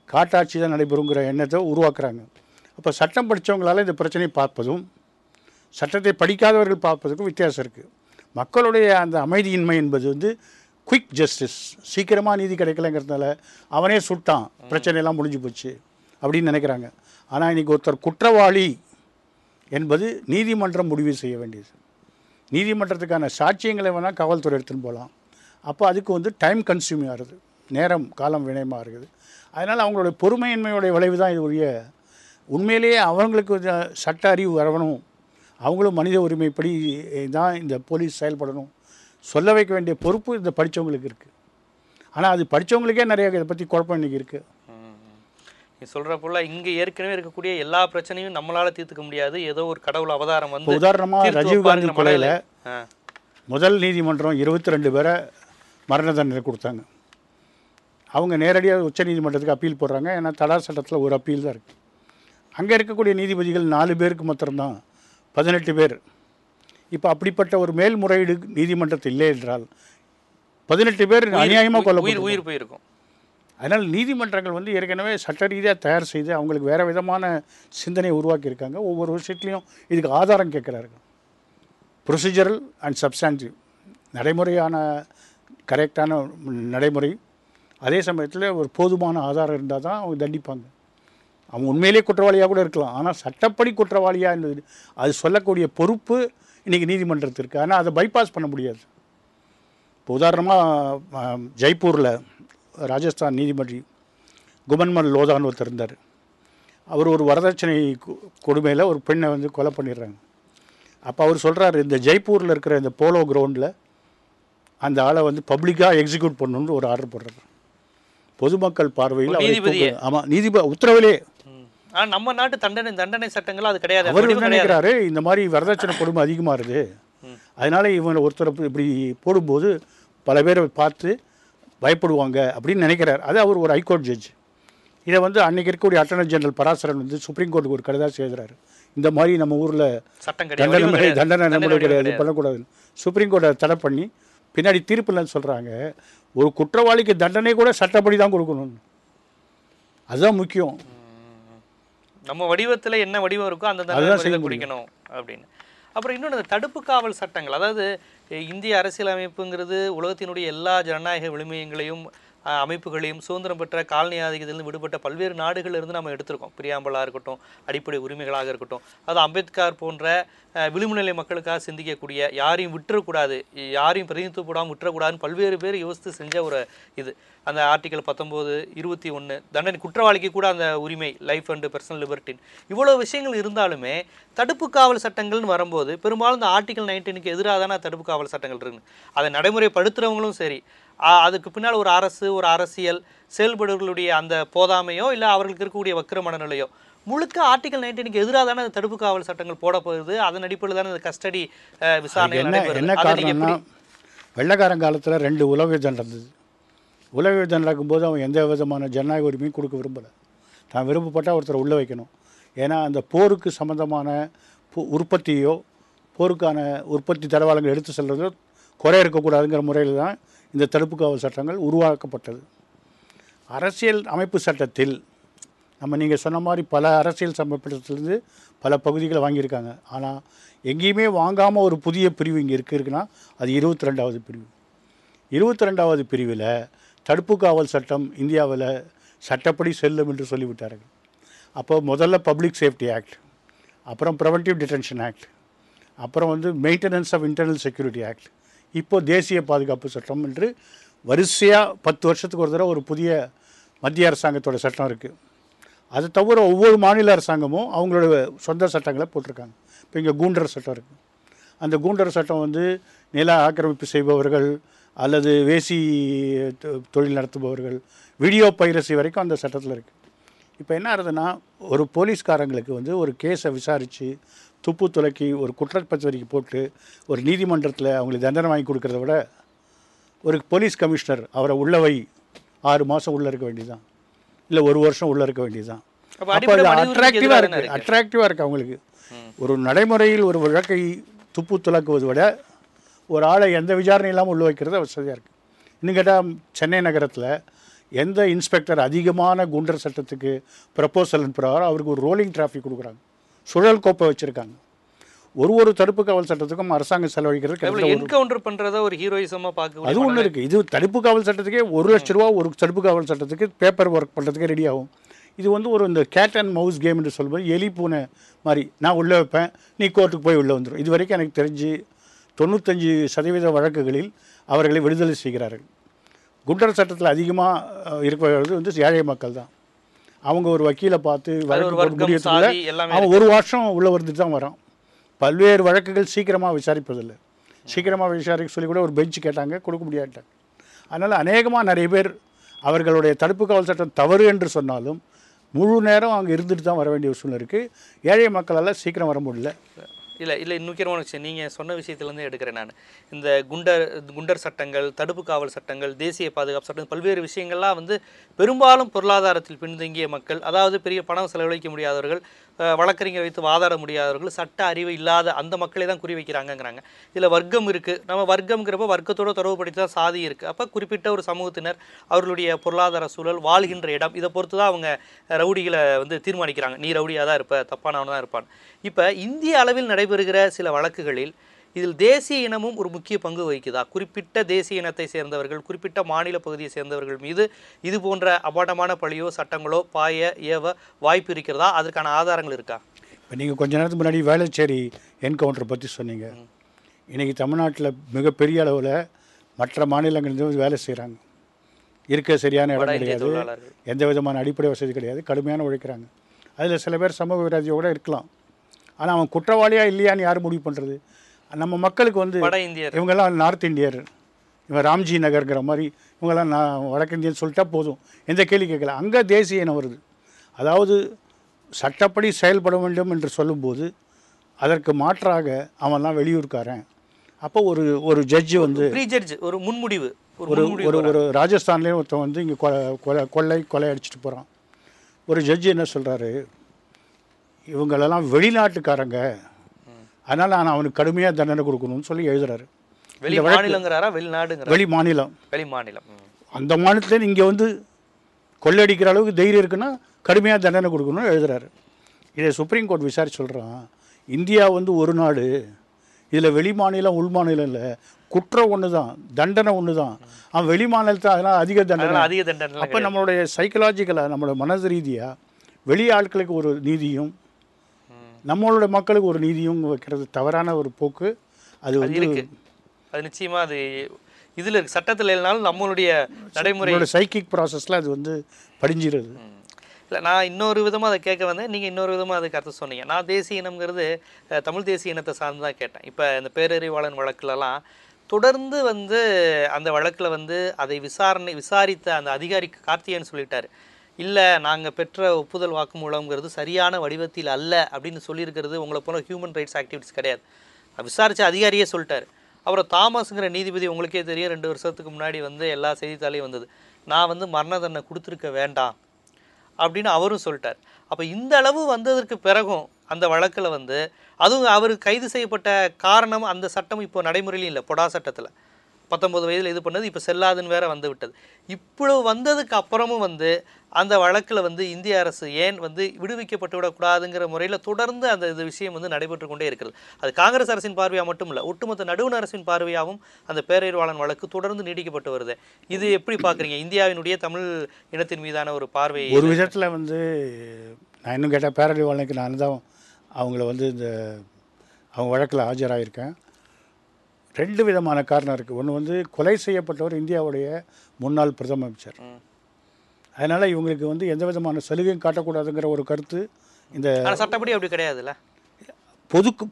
காட்டாட்சி தான் நடைபெறுங்கிற எண்ணத்தை உருவாக்குறாங்க. அப்போ சட்டம் படித்தவங்களால் இந்த பிரச்சனையை பார்ப்பதும் சட்டத்தை படிக்காதவர்கள் பார்ப்பதற்கும் வித்தியாசம் இருக்குது. மக்களுடைய அந்த அமைதியின்மை என்பது வந்து குயிக் ஜஸ்டிஸ், சீக்கிரமாக நீதி கிடைக்கலங்கிறதுனால அவனே சுட்டான், பிரச்சனையெல்லாம் முடிஞ்சு போச்சு அப்படின்னு நினைக்கிறாங்க. ஆனால் இன்றைக்கி ஒருத்தர் குற்றவாளி என்பது நீதிமன்றம் முடிவு செய்ய வேண்டியது. நீதிமன்றத்துக்கான சாட்சியங்களை வேணால் காவல்துறை எடுத்துன்னு போகலாம். அப்போ அதுக்கு வந்து டைம் கன்சியூமிங் ஆகுது, நேரம் காலம் வினயமாக இருக்குது. அதனால் அவங்களுடைய பொறுமையின்மையோடைய விளைவு தான் இது ஒழிய உண்மையிலேயே அவங்களுக்கு சட்ட அறிவு வரணும், அவங்களும் மனித உரிமைப்படி தான் இந்த போலீஸ் செயல்படணும் சொல்ல வைக்க வேண்டிய பொறுப்பு இந்த படித்தவங்களுக்கு இருக்குது. ஆனால் அது படித்தவங்களுக்கே நிறைய இதை பற்றி குழப்பம் இன்றைக்கி இருக்குது. நீ சொல்கிற போல இங்கே ஏற்கனவே இருக்கக்கூடிய எல்லா பிரச்சனையும் நம்மளால் தீர்த்துக்க முடியாது, ஏதோ ஒரு கடவுள் அவதாரம் வந்து. உதாரணமாக ராஜீவ்காந்தி கொலையில் முதல் நீதிமன்றம் 22 பேரை மரண தண்டனை கொடுத்தாங்க. அவங்க நேரடியாக உச்ச நீதிமன்றத்துக்கு அப்பீல் போடுறாங்க. ஏன்னா தடா சட்டத்தில் ஒரு அப்பீல் தான் இருக்குது. அங்கே இருக்கக்கூடிய நீதிபதிகள் 4 பேருக்கு மாத்திரம்தான் 18 பேர். இப்போ அப்படிப்பட்ட ஒரு மேல்முறையீடு நீதிமன்றத்தில் இல்லை என்றால் 18 பேர் அநியாயமாக கொல்லப்பட்டு உயிர் போயிருக்கும். அதனால் நீதிமன்றங்கள் வந்து ஏற்கனவே சட்ட ரீதியாக தயார் செய்து அவங்களுக்கு வேறு விதமான சிந்தனையை உருவாக்கியிருக்காங்க. ஒவ்வொரு விஷயத்துலையும் இதுக்கு ஆதாரம் கேட்குறார்கள். ப்ரொசீஜரல் அண்ட் சப்ஸ்டான்டிவ் நடைமுறையான கரெக்டான நடைமுறை, அதே சமயத்தில் ஒரு போதுமான ஆதாரம் இருந்தால் தான் அவங்க தண்டிப்பாங்க. அவங்க உண்மையிலே குற்றவாளியாக கூட இருக்கலாம், ஆனால் சட்டப்படி குற்றவாளியாக இருந்தது அது சொல்லக்கூடிய பொறுப்பு இன்றைக்கி நீதிமன்றத்திற்கு. ஆனால் அதை பைபாஸ் பண்ண முடியாது. இப்போ உதாரணமாக ஜெய்ப்பூரில் ராஜஸ்தான் நீதிமன்ற குமன்மல் லோதான்னு ஒருத்தர் இருந்தார். அவர் ஒரு வரதட்சணை கொடுமையில் ஒரு பெண்ணை வந்து கொலை பண்ணிடுறாங்க. அப்போ அவர் சொல்கிறார், இந்த ஜெய்ப்பூரில் இருக்கிற இந்த போலோ கிரவுண்டில் அந்த ஆளை வந்து பப்ளிக்காக எக்ஸிக்யூட் பண்ணணுன்னு ஒரு ஆர்டர் போடுறாரு. பொதுமக்கள் பார்வையில் ஆமாம் நீதிபதி உத்தரவிலே. நம்ம நாட்டு தண்டனை சட்டங்கள் அது கிடையாது. அவர் நினைக்கிறாரு இந்த மாதிரி வரதட்சணை கொடுமை அதிகமாக இருக்குது, அதனால் இவங்க ஒருத்தர் இப்படி போடும்போது பல பேரை பார்த்து பயப்படுவாங்க அப்படின்னு நினைக்கிறார். அது அவர் ஒரு ஹைகோர்ட் ஜட்ஜ். இதை வந்து அன்றைக்கி இருக்கக்கூடிய அட்டர்னி ஜெனரல் பராசரன் வந்து சுப்ரீம் கோர்ட்டுக்கு ஒரு கடிதம் எழுதுறாரு, இந்த மாதிரி நம்ம ஊரில் தண்டனை நடைமுறை கிடையாது, பண்ணக்கூடாது. சுப்ரீம் கோர்ட்டை தடை பண்ணி பின்னாடி தீர்ப்புலன்னு சொல்கிறாங்க, ஒரு குற்றவாளிக்கு தண்டனை கூட சட்டப்படி தான் கொடுக்கணும்னு. அதுதான் முக்கியம். நம்ம வடிவத்தில் என்ன வடிவம் இருக்கோ அந்த தண்டனை குடிக்கணும் அப்படின்னு. அப்புறம் இன்னொன்று, இந்த தடுப்பு காவல் சட்டங்கள், அதாவது இந்திய அரசியலமைப்புங்கிறது உலகத்தினுடைய எல்லா ஜனநாயக விழுமியங்களையும் அமைப்புகளையும் சுதந்திரம் பெற்ற காலனி ஆதிக்கத்திலிருந்து விடுபட்ட பல்வேறு நாடுகளிலிருந்து நம்ம எடுத்திருக்கோம். பிரியாம்பலாக இருக்கட்டும், அடிப்படை உரிமைகளாக இருக்கட்டும், அது அம்பேத்கர் போன்ற விளிம்புநிலை மக்களுக்காக சிந்திக்கக்கூடிய, யாரையும் விட்டுறக்கூடாது, யாரையும் பிரதிநிதித்துவப்படாமல் விட்டுறக்கூடாதுன்னு பல்வேறு பேர் யோசித்து செஞ்ச ஒரு இது. அந்த ஆர்டிகல் 19, 21 தண்டனை குற்றவாளிக்கு கூட அந்த உரிமை, லைஃப் அண்ட் பர்சனல் லிபர்ட்டின், இவ்வளோ விஷயங்கள் இருந்தாலுமே தடுப்பு காவல் சட்டங்கள்னு வரும்போது பெரும்பாலும் இந்த ஆர்டிகல் 19க்கு எதிராக தானே தடுப்பு காவல் சட்டங்கள் இருக்குங்க. அதை நடைமுறைப்படுத்துகிறவங்களும் சரி, அதுக்கு பின்னால் ஒரு அரசு, ஒரு அரசியல் செயல்படுவர்களுடைய அந்த போதாமையோ இல்லை அவர்களுக்கு இருக்கக்கூடிய வக்கிர மனநிலையோ முழுக்க ஆர்டிகல் 19க்கு எதிராக தானே தடுப்பு காவல் சட்டங்கள் போடப்படுது. அதன் அடிப்படையில் தானே இந்த கஸ்டடி விசாரணை என்ன காரணம்னா, வெள்ளக்காரன் காலத்தில் 2 உலக யுத்தம் நடந்தது. உலக யுத்தம் நடக்கும்போது அவன் எந்த விதமான ஜனநாயக உரிமையும் கொடுக்க விரும்பலை. தான் விரும்பப்பட்டால் ஒருத்தரை உள்ளே வைக்கணும். ஏன்னா அந்த போருக்கு சம்மந்தமான உற்பத்தியோ போருக்கான உற்பத்தி தளவாளங்கள் எடுத்து செல்றதோ குறை இருக்கக்கூடாதுங்கிற முறையில் தான் இந்த தடுப்பு காவல் சட்டங்கள் உருவாக்கப்பட்டது. அரசியல் அமைப்பு சட்டத்தில் நம்ம நீங்கள் சொன்ன மாதிரி பல அரசியல் சட்டத்திலிருந்து பல பகுதிகளை வாங்கியிருக்காங்க. ஆனால் எங்கேயுமே வாங்காமல் ஒரு புதிய பிரிவு இங்கே இருக்குன்னா அது 22வது பிரிவு. 22வது பிரிவில் தடுப்பு காவல் சட்டம் இந்தியாவில் சட்டப்படி செல்லும் என்று சொல்லிவிட்டார்கள். அப்போ முதல்ல பப்ளிக் சேஃப்டி ஆக்ட், அப்புறம் ப்ரிவென்டிவ் டிடென்ஷன் ஆக்ட், அப்புறம் வந்து maintenance of internal security act, இப்போது தேசிய பாதுகாப்பு சட்டம் என்று வரிசையாக 10 வருஷத்துக்கு ஒரு தடவை ஒரு புதிய மத்திய அரசாங்கத்தோட சட்டம் இருக்குது. அது தவிர ஒவ்வொரு மாநில அரசாங்கமும் அவங்களோட சொந்த சட்டங்களை போட்டிருக்காங்க. இப்போ இங்கே கூண்டர் சட்டம் இருக்குது. அந்த கூண்டர் சட்டம் வந்து நில ஆக்கிரமிப்பு செய்பவர்கள் அல்லது வேசி தொழில் நடத்துபவர்கள், வீடியோ பைரசி வரைக்கும் அந்த சட்டத்தில் இருக்குது. இப்போ என்ன ஆகுதுன்னா, ஒரு போலீஸ்காரங்களுக்கு வந்து ஒரு கேஸை விசாரித்து துப்பு துலக்கி ஒரு குற்றப்பத்திரிக்கை போட்டு ஒரு நீதிமன்றத்தில் அவங்களுக்கு தண்டனை வாங்கி கொடுக்குறத விட ஒரு போலீஸ் கமிஷனர் அவரை உள்ள வை 6 மாதம் உள்ளே இருக்க வேண்டியதுதான், இல்லை 1 வருஷம் உள்ளே இருக்க வேண்டியதுதான். அப்போ அது அட்ராக்டிவாக இருக்குது அவங்களுக்கு. ஒரு நடைமுறையில் ஒரு வழக்கை துப்பு துலக்குவதை விட ஒரு ஆளை எந்த விசாரணை இல்லாமல் உள்ள வைக்கிறது வசதியாக இருக்குது. இன்னும் கேட்டால் சென்னை நகரத்தில் எந்த இன்ஸ்பெக்டர் அதிகமான குண்டர் சட்டத்துக்கு ப்ரப்போசல் அனுப்புகிறாரோ அவருக்கு ஒரு ரோலிங் டிராஃபிக் கொடுக்குறாங்க, சுழல் கோப்பை வச்சுருக்காங்க. ஒரு தடுப்பு காவல் சட்டத்துக்கும் அரசாங்கம் செலவழிக்கிறது என்கவுண்டர் பண்ணுறத ஒரு ஹீரோயிசமாக பார்க்க அது ஒன்று இருக்குது. இது தடுப்பு காவல் சட்டத்துக்கே 1 லட்ச ரூபா ஒரு தடுப்பு காவல் சட்டத்துக்கு பேப்பர் ஒர்க் பண்ணுறதுக்கே ரெடி ஆகும். இது வந்து இந்த கேட் அண்ட் மவுஸ் கேம் என்று சொல்லும்போது எலி பூனை மாதிரி நான் உள்ளே வைப்பேன், நீ கோர்ட்டுக்கு போய் உள்ளே வந்துடும். இது வரைக்கும் எனக்கு தெரிஞ்சு 95% வழக்குகளில் அவர்களை விடுதலை செய்கிறார்கள். குண்டர் சட்டத்தில் அதிகமாக இருக்கிறது வந்து ஏழை மக்கள் தான். அவங்க ஒரு வக்கீலை பார்த்து வழக்கு முடியறதுக்குள்ள அவன் 1 வருஷம் உள்ளே வந்துட்டு தான் வரான். பல்வேறு வழக்குகள் சீக்கிரமாக விசாரிப்பதில்லை. சீக்கிரமாக விசாரிக்க சொல்லி கூட ஒரு பெஞ்சு கேட்டாங்க, கொடுக்க முடியாட்டாங்க. அதனால் அநேகமாக நிறைய பேர் அவர்களுடைய தடுப்பு காவல் சட்டம் தவறு என்று சொன்னாலும் முழு நேரம் அங்கே இருந்துட்டு தான் வர வேண்டிய ஒரு சூழ்நிலை இருக்குது. ஏழை மக்களால் சீக்கிரம் வர முடியல. இல்லை இன்னும் முக்கியமான விஷயம் நீங்கள் சொன்ன விஷயத்துலேருந்து எடுக்கிறேன் நான். இந்த குண்டர் சட்டங்கள், தடுப்பு காவல் சட்டங்கள், தேசிய பாதுகாப்பு சட்டம், பல்வேறு விஷயங்கள்லாம் வந்து பெரும்பாலும் பொருளாதாரத்தில் பின்தங்கிய மக்கள், அதாவது பெரிய பணம் செலவழிக்க முடியாதவர்கள், வழக்கறிஞர் வைத்து வாதாட முடியாதவர்கள், சட்ட அறிவு இல்லாத அந்த மக்களை தான் குறி வைக்கிறாங்கங்கிறாங்க. இதில் வர்க்கம் இருக்குது. நம்ம வர்க்கம்ங்கிறப்ப வர்க்கத்தோடு தொடர்புபடுத்தி தான் சாதி இருக்குது. அப்போ குறிப்பிட்ட ஒரு சமூகத்தினர் அவர்களுடைய பொருளாதார சூழல், வாழ்கின்ற இடம், இதை பொறுத்து தான் அவங்க ரவுடிகளை வந்து தீர்மானிக்கிறாங்க. நீ ரவுடியாக தான் இருப்ப, தப்பானவன் தான் இருப்பான். இப்போ இந்திய அளவில் நடைபெறுகிற சில வழக்குகளில் இதில் தேசிய இனமும் ஒரு முக்கிய பங்கு வகிக்குதா? குறிப்பிட்ட தேசிய இனத்தை சேர்ந்தவர்கள், குறிப்பிட்ட மாநில பகுதியை சேர்ந்தவர்கள் மீது இது போன்ற அபாண்டமான பழியோ சட்டங்களோ பாய ஏவ வாய்ப்பு இருக்கிறதா? அதற்கான ஆதாரங்கள் இருக்கா? இப்போ நீங்கள் கொஞ்ச நேரத்துக்கு முன்னாடி வேளச்சேரி என்கவுண்டரை பற்றி சொன்னீங்க. இன்றைக்கி தமிழ்நாட்டில் மிகப்பெரிய அளவில் மற்ற மாநிலங்களிலிருந்து வேலை செய்கிறாங்க. இருக்க சரியான இடம் கிடையாது, எந்த விதமான அடிப்படை வசதி கிடையாது, கடுமையான உழைக்கிறாங்க. அதில் சில பேர் சமூக விரோதியோட இருக்கலாம். ஆனால் அவன் குற்றவாளியாக இல்லையான்னு யார் முடிவு பண்ணுறது? நம்ம மக்களுக்கு வந்து இவங்கெல்லாம் நார்த் இந்தியர், இவன் ராம்ஜி நகர்ங்கிற மாதிரி இவங்கெல்லாம் நான் வடக்கு இந்தியன்னு சொல்லிட்டா போதும், எந்த கேள்வி கேட்கல. அங்கே தேசிய இனம் வருது. அதாவது சட்டப்படி செயல்பட வேண்டும் என்று சொல்லும்போது அதற்கு மாற்றாக அவன்லாம் வெளியூர்காரன். அப்போ ஒரு ஜட்ஜு வந்து ஒரு முன்முடிவு ஒரு ராஜஸ்தான்லேயும் ஒருத்தன் வந்து இங்கே கொலை அடிச்சுட்டு போகிறான். ஒரு ஜட்ஜு என்ன சொல்கிறாரு, இவங்களெல்லாம் வெளிநாட்டுக்காரங்க, அதனால் நான் அவனுக்கு கடுமையாக தண்டனை கொடுக்கணும்னு சொல்லி எழுதுறாரு. வெளி மாநிலம் அந்த மாநிலத்தில் இங்கே வந்து கொள்ளையடிக்கிற அளவுக்கு தைரியம் இருக்குன்னா கடுமையாக தண்டனை கொடுக்கணும்னு எழுதுறாரு. இதை சுப்ரீம் கோர்ட் விசாரிச்சு சொல்கிறான், இந்தியா வந்து ஒரு நாடு, இதில் வெளி மாநிலம் உள் மாநிலம் இல்லை, குற்றம் ஒன்று தான், தண்டனை ஒன்று தான். அவன் வெளி மாநிலத்தை அதனால் அதிக தண்டனை. அப்போ நம்மளுடைய சைக்கலாஜிக்கலாக நம்மளோட மனது ரீதியாக வெளி ஆட்களுக்கு ஒரு நீதியும் நம்மளோட மக்களுக்கு ஒரு நீதியும் வைக்கிறது தவறான ஒரு போக்கு. அது வந்து அது நிச்சயமாக அது இதில் இருக்கு, சட்டத்தில் இல்லைனாலும் நம்மளுடைய நடைமுறையோட சைக்கிக் ப்ராசஸில் அது வந்து படிஞ்சிருது. இல்லை நான் இன்னொரு விதமாக அதை கேட்க வந்தேன், நீங்கள் இன்னொரு விதமாக அதுக்கு அர்த்தம் சொன்னீங்க. நான் தேசிய இனம்ங்கிறது தமிழ் தேசிய இனத்தை சார்ந்து தான் கேட்டேன். இப்போ இந்த பேரறிவாளன் வழக்குலலாம் தொடர்ந்து வந்து அந்த வழக்கில் வந்து அதை விசாரித்த அந்த அதிகாரி கார்த்திகேயன் சொல்லிட்டார், இல்லை நாங்கள் பெற்ற ஒப்புதல் வாக்குமூலம்ங்கிறது சரியான வடிவத்தில் அல்ல அப்படின்னு சொல்லியிருக்கிறது உங்களை போல ஹியூமன் ரைட்ஸ் ஆக்டிவிட்டிஸ் கிடையாது. விசாரித்த அதிகாரியே சொல்லிட்டார். அப்புறம் தாமஸுங்கிற நீதிபதி உங்களுக்கே தெரியும் 2 வருஷத்துக்கு முன்னாடி வந்து எல்லா செய்தித்தாலையும் வந்தது, நான் வந்து மரண தண்டனை கொடுத்துருக்க வேண்டாம் அப்படின்னு அவரும் சொல்லிட்டார். அப்போ இந்த அளவு வந்ததற்கு பிறகும் அந்த வழக்கில் வந்து அதுவும் அவர் கைது செய்யப்பட்ட காரணம் அந்த சட்டம் இப்போ நடைமுறையிலும் இல்லை. பொடா சட்டத்தில் 19 வயதில் இது பண்ணது இப்போ செல்லாதுன்னு வேற வந்து விட்டது. இவ்வளவு வந்ததுக்கு அப்புறமும் வந்து அந்த வழக்கில் வந்து இந்திய அரசு ஏன் வந்து விடுவிக்கப்பட்டு விடக்கூடாதுங்கிற முறையில் தொடர்ந்து அந்த இது விஷயம் வந்து நடைபெற்று கொண்டே இருக்கிறது. அது காங்கிரஸ் அரசின் பார்வையாக மட்டும் இல்லை, ஒட்டுமொத்த நடுவண் அரசின் பார்வையாகவும் அந்த பேரறிவாளன் வழக்கு தொடர்ந்து நீடிக்கப்பட்டு வருது. இது எப்படி பார்க்குறீங்க? இந்தியாவினுடைய தமிழ் இனத்தின் மீதான ஒரு பார்வை ஒரு விதத்தில் வந்து நான் இன்னும் கேட்டால் பேரறிவாளனுக்கு நான் தான் அவங்கள வந்து அவங்க வழக்கில் ஆஜராகியிருக்கேன். 2 விதமான காரணம் இருக்குது. ஒன்று வந்து கொலை செய்யப்பட்டவர் இந்தியாவுடைய முன்னாள் பிரதம அமைச்சர், அதனால் இவங்களுக்கு வந்து எந்த விதமான சலுகையும் காட்டக்கூடாதுங்கிற ஒரு கருத்து இந்த சட்டப்படி அப்படி கிடையாதுல்ல.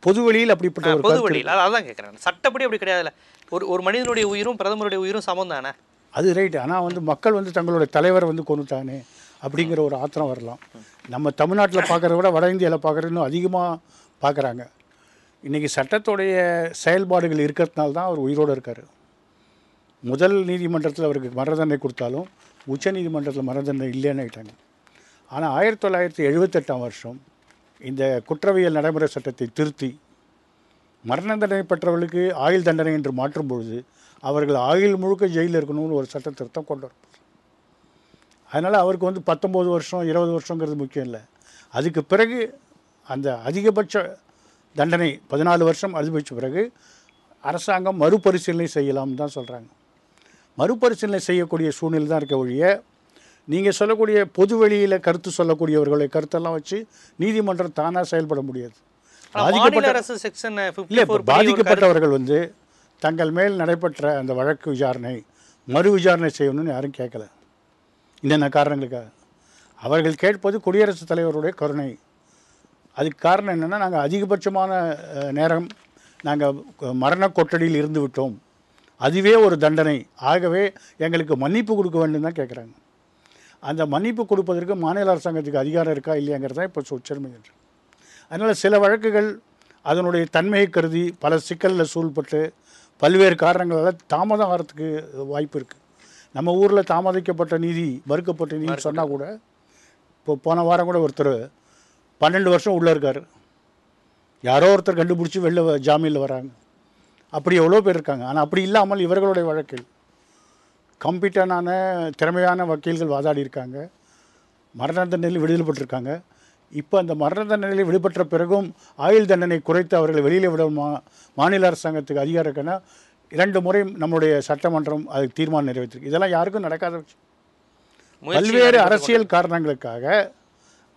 பொது வெளியில் அப்படிப்பட்ட ஒரு பொது வெளியில் அதான் கேட்குறேன். சட்டப்படி அப்படி கிடையாதுல்ல. ஒரு மனிதனுடைய உயிரும் பிரதமருடைய உயிரும் சமம் தானே. அது ரைட்டு. ஆனால் வந்து மக்கள் வந்து தங்களுடைய தலைவரை வந்து கொண்டுட்டானே அப்படிங்கிற ஒரு ஆத்திரம் வரலாம். நம்ம தமிழ்நாட்டில் பார்க்குறத விட வட இந்தியாவில் பார்க்குறது இன்னும் அதிகமாக பார்க்குறாங்க. இன்றைக்கி சட்டத்துடைய செயல்பாடுகள் இருக்கிறதுனால தான் அவர் உயிரோடு இருக்கார். முதல் நீதிமன்றத்தில் அவருக்கு மரண தண்டனை கொடுத்தாலும் உச்ச நீதிமன்றத்தில் மரண தண்டனை இல்லைன்னு ஆகிட்டாங்க. ஆனால் 1978ஆம் வருஷம் இந்த குற்றவியல் நடைமுறை சட்டத்தை திருத்தி மரண தண்டனை பெற்றவர்களுக்கு ஆயுள் தண்டனை என்று மாற்றும் பொழுது அவர்கள் ஆயுள் முழுக்க ஜெயிலில் இருக்கணும்னு ஒரு சட்ட திருத்தம் கொண்டு வரும். அதனால் அவருக்கு வந்து 19 வருஷம் 20 வருஷங்கிறது முக்கியம் இல்லை. அதுக்கு பிறகு அந்த அதிகபட்ச தண்டனை 14 வருஷம் அதிகபட்ச பிறகு அரசாங்கம் மறுபரிசீலனை செய்யலாம்னு தான் சொல்கிறாங்க. மறுபரிசீலனை செய்யக்கூடிய சூழ்நிலை தான் இருக்க ஒழிய நீங்கள் சொல்லக்கூடிய பொது வெளியில் கருத்து சொல்லக்கூடியவர்களுடைய கருத்தெல்லாம் வச்சு நீதிமன்றம் தானாக செயல்பட முடியாது. இல்லை, பாதிக்கப்பட்டவர்கள் வந்து தங்கள் மேல் நடைபெற்ற அந்த வழக்கு விசாரணை மறு விசாரணை செய்யணும்னு யாரும் கேட்கல. என்னென்ன காரணங்களுக்காக அவர்கள் கேட்பது குடியரசுத் தலைவருடைய கருணை. அதுக்கு காரணம் என்னென்னா, நாங்கள் அதிகபட்சமான நேரம் நாங்கள் மரண கொட்டடியில் இருந்து விட்டோம், அதுவே ஒரு தண்டனை, ஆகவே எங்களுக்கு மன்னிப்பு கொடுக்க வேண்டும் தான் கேட்குறாங்க. அந்த மன்னிப்பு கொடுப்பதற்கு மாநில அரசாங்கத்துக்கு அதிகாரம் இருக்கா இல்லையாங்கிறது தான் இப்போ உச்சநீதிமன்றம். அதனால் சில வழக்குகள் அதனுடைய தன்மையை கருதி பல சிக்கலில் சூழ்பட்டு பல்வேறு காரணங்களால் தாமதம் ஆகிறதுக்கு வாய்ப்பு இருக்குது. நம்ம ஊரில் தாமதிக்கப்பட்ட நீதி மறுக்கப்பட்ட நீதி சொன்னால் கூட, இப்போ போன வாரம் கூட ஒருத்தர் 12 வருஷம் உள்ளே இருக்கார், யாரோ ஒருத்தர் கண்டுபிடிச்சி வெளில ஜாமீனில் வராங்க. அப்படி எவ்வளோ பேர் இருக்காங்க. ஆனால் அப்படி இல்லாமல் இவர்களுடைய வழக்கில் கம்ப்யூட்டரான திறமையான வக்கீல்கள் வாதாடி இருக்காங்க, மரண தண்டனையில் விடுதலைப்பட்டிருக்காங்க. இப்போ அந்த மரண தண்டனையில் விடுபட்ட பிறகும் ஆயுள் தண்டனை குறைத்து அவர்களை வெளியில் விட மாநில அரசாங்கத்துக்கு அதிகாரம் இருக்குன்னா 2 முறை நம்முடைய சட்டமன்றம் அதுக்கு தீர்மானம் நிறைவேற்றிருக்கு. இதெல்லாம் யாருக்கும் நடக்காத விஷயம். பல்வேறு அரசியல் காரணங்களுக்காக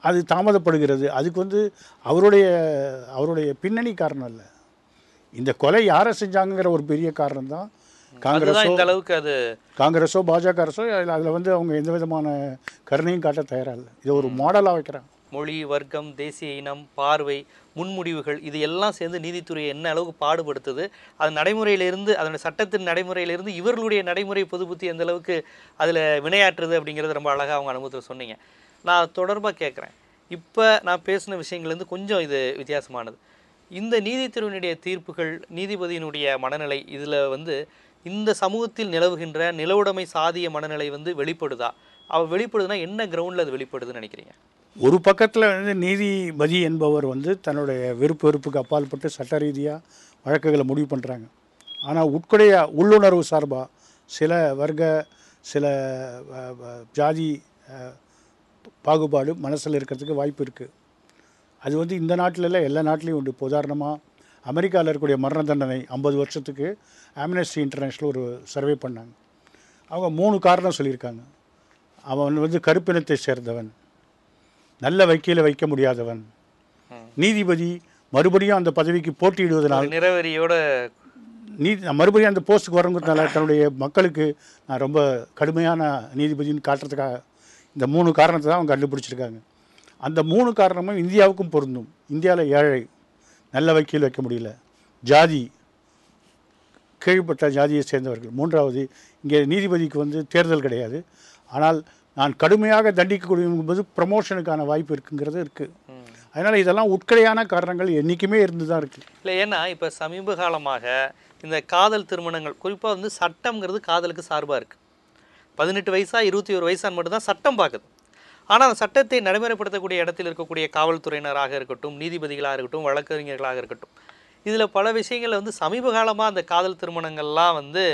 அது தாமதப்படுகிறது. அதுக்கு வந்து அவருடைய பின்னணி காரணம் இல்லை, இந்த கொலை யாரை செஞ்சாங்கிற ஒரு பெரிய காரணம் தான். காங்கிரஸோ பாஜக அரசோ அதில் வந்து அவங்க எந்த விதமான கருணையும் காட்ட தயாராக இல்லை. இதை ஒரு மாடலாக வைக்கிறாங்க. மொழி, வர்க்கம், தேசிய இனம், பார்வை, முன்முடிவுகள், இது எல்லாம் சேர்ந்து நீதித்துறையை என்ன அளவுக்கு பாடுபடுத்துது, அது நடைமுறையிலிருந்து அதனுடைய சட்டத்தின் நடைமுறையிலிருந்து இவர்களுடைய நடைமுறை பொது புத்தி எந்த அளவுக்கு அதில் வினையாற்றுது அப்படிங்கிறது ரொம்ப அழகாக அவங்க அனுபவத்தில் சொன்னீங்க. நான் தொடர்பாக கேட்குறேன், இப்போ நான் பேசின விஷயங்கள்லேருந்து கொஞ்சம் இது வித்தியாசமானது. இந்த நீதித்துறையினுடைய தீர்ப்புகள், நீதிபதியினுடைய மனநிலை, இதில் வந்து இந்த சமூகத்தில் நிலவுகின்ற நிலவுடைமை சாதிய மனநிலை வந்து வெளிப்படுதா? வெளிப்படுதுன்னா என்ன கிரவுண்டில் அது வெளிப்படுதுன்னு நினைக்கிறீங்க? ஒரு பக்கத்தில் வந்து நீதிபதி என்பவர் வந்து தன்னுடைய வெறுப்புக்கு அப்பாற்பட்டு சட்ட ரீதியாக வழக்குகளை முடிவு பண்ணுறாங்க. ஆனால் உள்ளுணர்வு சார்பாக சில வர்க்க சில ஜாதி பாகுபாடு மனசில் இருக்கிறதுக்கு வாய்ப்பு இருக்குது. அது வந்து இந்த நாட்டில் இல்லை, எல்லா நாட்டிலையும் உண்டு. இப்போ உதாரணமாக அமெரிக்காவில் இருக்கக்கூடிய மரண தண்டனை 50 வருஷத்துக்கு ஆம்னஸ்டி இன்டர்நேஷ்னல் ஒரு சர்வே பண்ணாங்க. அவங்க 3 காரணம் சொல்லியிருக்காங்க. அவன் வந்து கருப்பினத்தை சேர்ந்தவன், நல்ல வக்கீலை வைக்க முடியாதவன், நீதிபதி மறுபடியும் அந்த பதவிக்கு போட்டியிடுவதனால் நிறவெறியோட மறுபடியும் அந்த போஸ்ட்டுக்கு வரங்கிறதுனால தன்னுடைய மக்களுக்கு நான் ரொம்ப கடுமையான நீதிபதின்னு காட்டுறதுக்காக இந்த 3 காரணத்தை தான் அவங்க கண்டுபிடிச்சிருக்காங்க. அந்த 3 காரணமும் இந்தியாவுக்கும் பொருந்தும். இந்தியாவில் ஏழை, நல்ல வக்கீல் வைக்க முடியல, ஜாதி கீழ்பட்ட ஜாதியை சேர்ந்தவர்கள், 3வது இங்கே நீதிபதிக்கு வந்து தேர்தல் கிடையாது, ஆனால் நான் கடுமையாக தண்டிக்கக்கூடியபோது ப்ரமோஷனுக்கான வாய்ப்பு இருக்குங்கிறது இருக்குது. அதனால் இதெல்லாம் உட்கடையான காரணங்கள் என்றைக்குமே இருந்து தான் இருக்குது. இல்லை, ஏன்னா இப்போ சமீப காலமாக இந்த காதல் திருமணங்கள், குறிப்பாக வந்து சட்டம்ங்கிறது காதலுக்கு சார்பாக இருக்குது. 18 வயசா 21 வயசான்னு மட்டும்தான் சட்டம் பார்க்குது. ஆனால் அந்த சட்டத்தை நடைமுறைப்படுத்தக்கூடிய இடத்தில் இருக்கக்கூடிய காவல்துறையினராக இருக்கட்டும், நீதிபதிகளாக இருக்கட்டும், வழக்கறிஞர்களாக இருக்கட்டும், இதில் பல விஷயங்களில் வந்து சமீப காலமாக அந்த காதல் திருமணங்கள்லாம் வந்து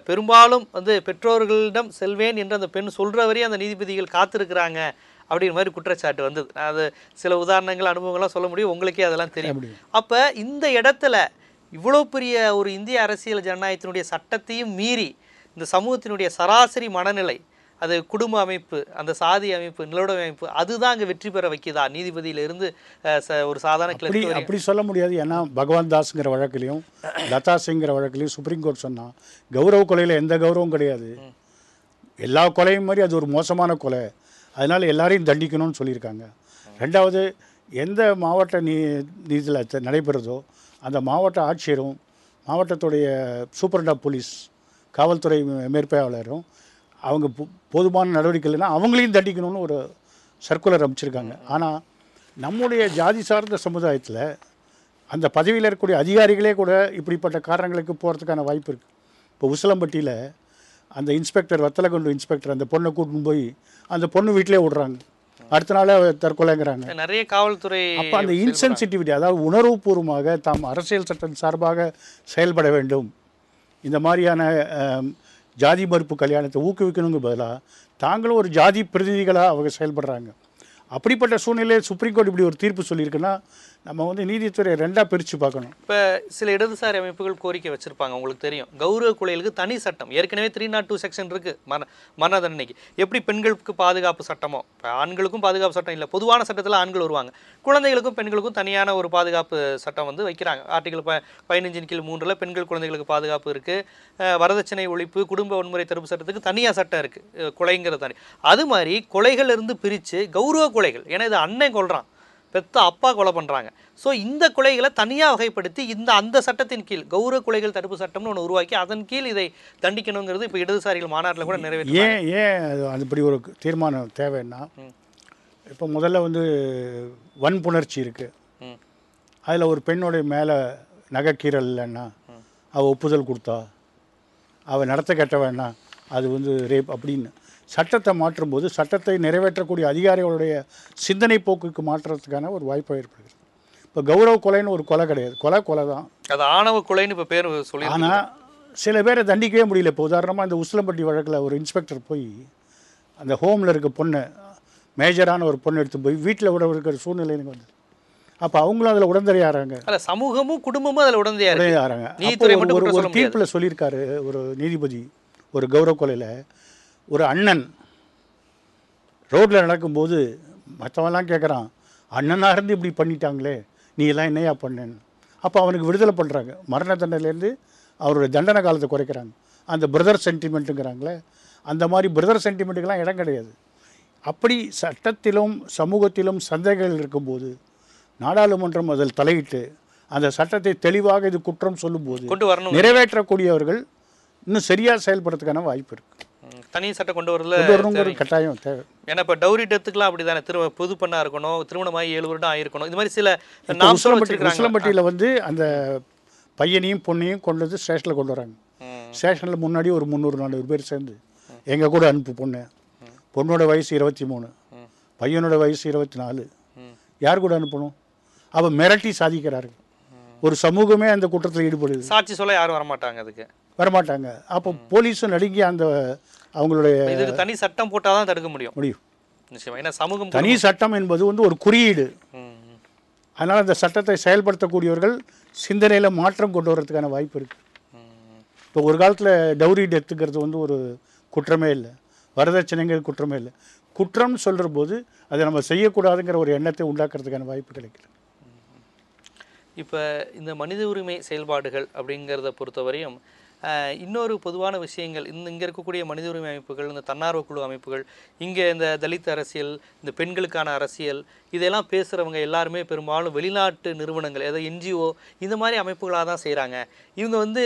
பெரும்பாலும் வந்து பெற்றோர்களிடம் செல்வேன் என்று அந்த பெண் சொல்கிற வரையும் அந்த நீதிபதிகள் காத்திருக்கிறாங்க அப்படிங்கிற மாதிரி குற்றச்சாட்டு வந்தது. அது சில உதாரணங்கள் அனுபவங்கள்லாம் சொல்ல முடியும், உங்களுக்கே அதெல்லாம் தெரியும். அப்போ இந்த இடத்துல இவ்வளோ பெரிய ஒரு இந்திய அரசியல் ஜனநாயகத்தினுடைய சட்டத்தையும் மீறி இந்த சமூகத்தினுடைய சராசரி மனநிலை, அது குடும்ப அமைப்பு, அந்த சாதி அமைப்பு, நிலவுடைமை அமைப்பு, அதுதான் அங்கே வெற்றி பெற வைக்குதா நீதிபதியிலிருந்து ஒரு சாதாரண கிளர்ச்சி? அப்படி சொல்ல முடியாது. ஏன்னா பகவான் தாஸ்ங்கிற வழக்கிலையும் லதா சிங்கிற வழக்கிலையும் சுப்ரீம் கோர்ட் சொன்னால் கௌரவ கொலையில் எந்த கௌரவம் கிடையாது, எல்லா கொலையும் மாதிரி அது ஒரு மோசமான கொலை, அதனால் எல்லாரையும் தண்டிக்கணும்னு சொல்லியிருக்காங்க. 2வது, எந்த மாவட்ட நீதியில் நடைபெறுதோ அந்த மாவட்ட ஆட்சியரும் மாவட்டத்துடைய சூப்பரண்ட் ஆஃப் போலீஸ் காவல்துறை மேற்பார்வையாளரும் அவங்க போதுமான நடவடிக்கை இல்லைன்னா அவங்களையும் தண்டிக்கணும்னு ஒரு சர்க்குலர் அமைச்சிருக்காங்க. ஆனால் நம்முடைய ஜாதி சார்ந்த சமுதாயத்தில் அந்த பதவியில் இருக்கக்கூடிய அதிகாரிகளே கூட இப்படிப்பட்ட காரணங்களுக்கு போகிறதுக்கான வாய்ப்பு இருக்குது. இப்போ உசிலம்பட்டியில் அந்த இன்ஸ்பெக்டர் வத்தலகுண்டு இன்ஸ்பெக்டர் அந்த பொண்ணை கூட்டின்னு போய் அந்த பொண்ணு வீட்டிலே விடுறாங்க, அடுத்த நாளே தற்கொலைங்கிறாங்க. நிறைய காவல்துறை அப்போ அந்த இன்சென்சிட்டிவிட்டி, அதாவது உணர்வுபூர்வமாக தாம் அரசியல் சட்டம் சார்பாக செயல்பட வேண்டும், இந்த மாதிரியான ஜாதி மறுப்பு கல்யாணத்தை ஊக்குவிக்கணுங்க பதிலாக தாங்களும் ஒரு ஜாதி பிரதிநிதிகளாக அவங்க செயல்படுறாங்க. அப்படிப்பட்ட சூழ்நிலையில் சுப்ரீம் கோர்ட் இப்படி ஒரு தீர்ப்பு சொல்லியிருக்குன்னா நம்ம வந்து நீதித்துறையை ரெண்டாக பிரித்து பார்க்கணும். இப்போ சில இடதுசாரி அமைப்புகள் கோரிக்கை வச்சுருப்பாங்க, உங்களுக்கு தெரியும், கௌரவ கொலைகளுக்கு தனி சட்டம். ஏற்கனவே 302 செக்ஷன் இருக்குது மரண தண்டனைக்கு. எப்படி பெண்களுக்கு பாதுகாப்பு சட்டமோ, இப்போ ஆண்களுக்கும் பாதுகாப்பு சட்டம் இல்லை, பொதுவான சட்டத்தில் ஆண்கள் வருவாங்க, குழந்தைகளுக்கும் பெண்களுக்கும் தனியான ஒரு பாதுகாப்பு சட்டம் வந்து வைக்கிறாங்க. ஆர்டிகல் 15 கீழ் 3 பெண்கள் குழந்தைகளுக்கு பாதுகாப்பு இருக்குது. வரதட்சணை ஒழிப்பு, குடும்ப வன்முறை தடுப்பு சட்டத்துக்கு தனியாக சட்டம் இருக்குது, கொலைங்கிறது தனி. அது மாதிரி கொலைகள் இருந்து பிரித்து கௌரவ கொலைகள், ஏன்னா இது அண்ணன் கொள்கிறான், பெத்த அப்பா கொலை பண்ணுறாங்க, ஸோ இந்த கொலைகளை தனியாக வகைப்படுத்தி அந்த சட்டத்தின் கீழ் கௌரவ கொலைகள் தடுப்பு சட்டம்னு ஒன்று உருவாக்கி அதன் கீழ் இதை தண்டிக்கணுங்கிறது இப்போ இடதுசாரிகள் மாநாட்டில் கூட நிறைவேற்ற. ஏன் அதுபடி ஒரு தீர்மானம் தேவைன்னா, இப்போ முதல்ல வந்து வன்புணர்ச்சி இருக்குது, அதில் ஒரு பெண்ணுடைய மேலே நகைக்கீரல் இல்லைன்னா அவள் ஒப்புதல் கொடுத்தா, அவள் நடத்த கெட்டவன்னா அது வந்து ரேப் அப்படின்னு சட்டத்தை மாற்றும்போது சட்டத்தை நிறைவேற்றக்கூடிய அதிகாரிகளுடைய சிந்தனை போக்குக்கு மாற்றுறதுக்கான ஒரு வாய்ப்பு ஏற்படுகிறது. இப்போ கௌரவ கொலைன்னு ஒரு கொலை கிடையாது, கொலை தான், அது ஆணவ கொலைன்னு இப்போ பேர் சொல்லி. ஆனால் சில பேரை தண்டிக்கவே முடியல. இப்போ உதாரணமாக இந்த உசிலம்பட்டி வழக்கில் ஒரு இன்ஸ்பெக்டர் போய் அந்த ஹோமில் இருக்க பொண்ணு, மேஜரான ஒரு பொண்ணு எடுத்து போய் வீட்டில் விட இருக்கிற சூழ்நிலை எனக்கு வந்து, அப்போ அவங்களும் அதில் உடந்தையாகிறாங்க, சமூகமும் குடும்பமும் அதில் உடந்தையாகிறாங்க. ஒரு தீர்ப்பில் சொல்லியிருக்காரு ஒரு நீதிபதி, ஒரு கௌரவ கொலையில் ஒரு அண்ணன் ரோட்டில் நடக்கும்போது மற்றவெல்லாம் கேட்குறான், அண்ணனாக இருந்து இப்படி பண்ணிட்டாங்களே, நீ எல்லாம் என்னையா பண்ணேன்னு. அப்போ அவனுக்கு விடுதலை பண்ணுறாங்க, மரண தண்டனையிலேருந்து அவருடைய தண்டனை காலத்தை குறைக்கிறாங்க. அந்த பிரதர் சென்டிமெண்ட்டுங்கிறாங்களே, அந்த மாதிரி பிரதர் சென்டிமெண்ட்டுக்கெல்லாம் இடம் கிடையாது. அப்படி சட்டத்திலும் சமூகத்திலும் சந்தேகங்கள் இருக்கும்போது நாடாளுமன்றம் அதில் தலையிட்டு அந்த சட்டத்தை தெளிவாக இது குற்றம் சொல்லும்போது நிறைவேற்றக்கூடியவர்கள் இன்னும் சரியாக செயல்படுறதுக்கான வாய்ப்பு இருக்குது. தனி சட்டம் கொண்டு வரல கட்டாயம் தேவை. ஏன்னா இப்போ டவுரி டெத்துக்குலாம் அப்படி தானே, புது பெண்ணாக இருக்கணும், திருமணமாகி 7 வருடம் ஆகிருக்கணும், இது மாதிரி சில உசிலம்பட்டியில் வந்து அந்த பையனையும் பொண்ணையும் கொண்டு வந்து ஸ்டேஷனில் கொண்டு வராங்க. ஸ்டேஷனில் முன்னாடி ஒரு 300-400 பேர் சேர்ந்து எங்கள் கூட அனுப்பு பொண்ணோட வயசு 23, பையனோட வயசு 24, யார் கூட அனுப்பணும்? அவள் மிரட்டி சாதிக்கிறார்கள். ஒரு சமூகமே அந்த குற்றத்தில் ஈடுபடுது. சாட்சி சொல்ல யாரும் வரமாட்டாங்க. அப்போ போலீஸும் நடுங்கி அந்த அவங்களுடைய தனி சட்டம் போட்டால் தான் தடுக்க முடியும். ஏன்னா சமூகம் தனி சட்டம் என்பது வந்து ஒரு குறியீடு. அதனால் அந்த சட்டத்தை செயல்படுத்தக்கூடியவர்கள் சிந்தனையில் மாற்றம் கொண்டு வரதுக்கான வாய்ப்பு இருக்குது. இப்போ ஒரு காலத்தில் டவுரி டெத்துங்கிறது வந்து ஒரு குற்றமே இல்லை, வரதட்சணைங்கிறது குற்றமே இல்லை. குற்றம்னு சொல்கிற போது அதை நம்ம செய்யக்கூடாதுங்கிற ஒரு எண்ணத்தை உண்டாக்குறதுக்கான வாய்ப்பு கிடைக்குது. இப்போ இந்த மனித உரிமை செயல்பாடுகள் அப்படிங்கிறத பொறுத்தவரையும் இன்னொரு பொதுவான விஷயங்கள், இங்கே இருக்கக்கூடிய மனித உரிமை அமைப்புகள், இந்த தன்னார்வ குழு அமைப்புகள், இங்கே இந்த தலித் அரசியல், இந்த பெண்களுக்கான அரசியல், இதெல்லாம் பேசுகிறவங்க எல்லாருமே பெரும்பாலும் வெளிநாட்டு நிறுவனங்கள், அதாவது என்ஜிஓ இந்த மாதிரி அமைப்புகளாக தான் செய்கிறாங்க. இவங்க வந்து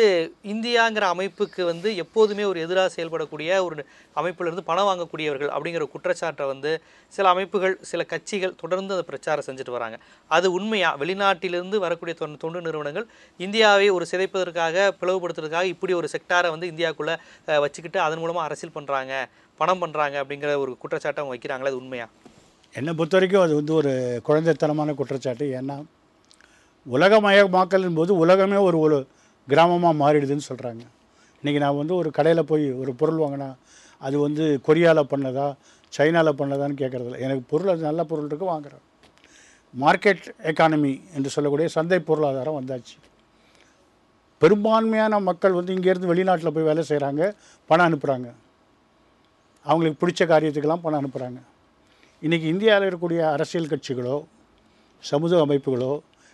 இந்தியாங்கிற அமைப்புக்கு வந்து எப்போதுமே ஒரு எதிராக செயல்படக்கூடிய ஒரு அமைப்பிலிருந்து பணம் வாங்கக்கூடியவர்கள் அப்படிங்கிற குற்றச்சாட்டை வந்து சில அமைப்புகள், சில கட்சிகள் தொடர்ந்து அதை பிரச்சாரம் செஞ்சுட்டு வராங்க. அது உண்மையாக வெளிநாட்டிலிருந்து வரக்கூடிய தொண்டு நிறுவனங்கள் இந்தியாவை ஒரு சிதைப்பதற்காக, பிளவுபடுத்துறதுக்காக இப்படி ஒரு செக்டாரை வந்து இந்தியாவுக்குள்ளே வச்சுக்கிட்டு அதன் மூலமாக அரசியல் பண்ணுறாங்க, பணம் பண்ணுறாங்க அப்படிங்கிற ஒரு குற்றச்சாட்டை அவங்க வைக்கிறாங்களே, அது உண்மையா? என்னை பொறுத்த வரைக்கும் அது வந்து ஒரு குழந்தைத்தனமான குற்றச்சாட்டு. ஏன்னா உலகமயமாக்கலின் போது உலகமே ஒரு கிராமமாக மாறிடுதுன்னு சொல்கிறாங்க. இன்றைக்கி நான் வந்து ஒரு கடையில் போய் ஒரு பொருள் வாங்கினா அது வந்து கொரியாவில் பண்ணதா சைனாவில் பண்ணதான்னு கேட்குறதில்ல. எனக்கு பொருள் அது நல்ல பொருள் இருக்குது வாங்குகிறேன். மார்க்கெட் எக்கானமி என்று சொல்லக்கூடிய சந்தை பொருளாதாரம் வந்தாச்சு. பெரும்பான்மையான மக்கள் வந்து இங்கேருந்து வெளிநாட்டில் போய் வேலை செய்கிறாங்க, பணம் அனுப்புகிறாங்க, அவங்களுக்கு பிடிச்ச காரியத்துக்கெல்லாம் பணம் அனுப்புகிறாங்க. இன்றைக்கி இந்தியாவில் இருக்கக்கூடிய அரசியல் கட்சிகளோ சமூக அமைப்புகளோ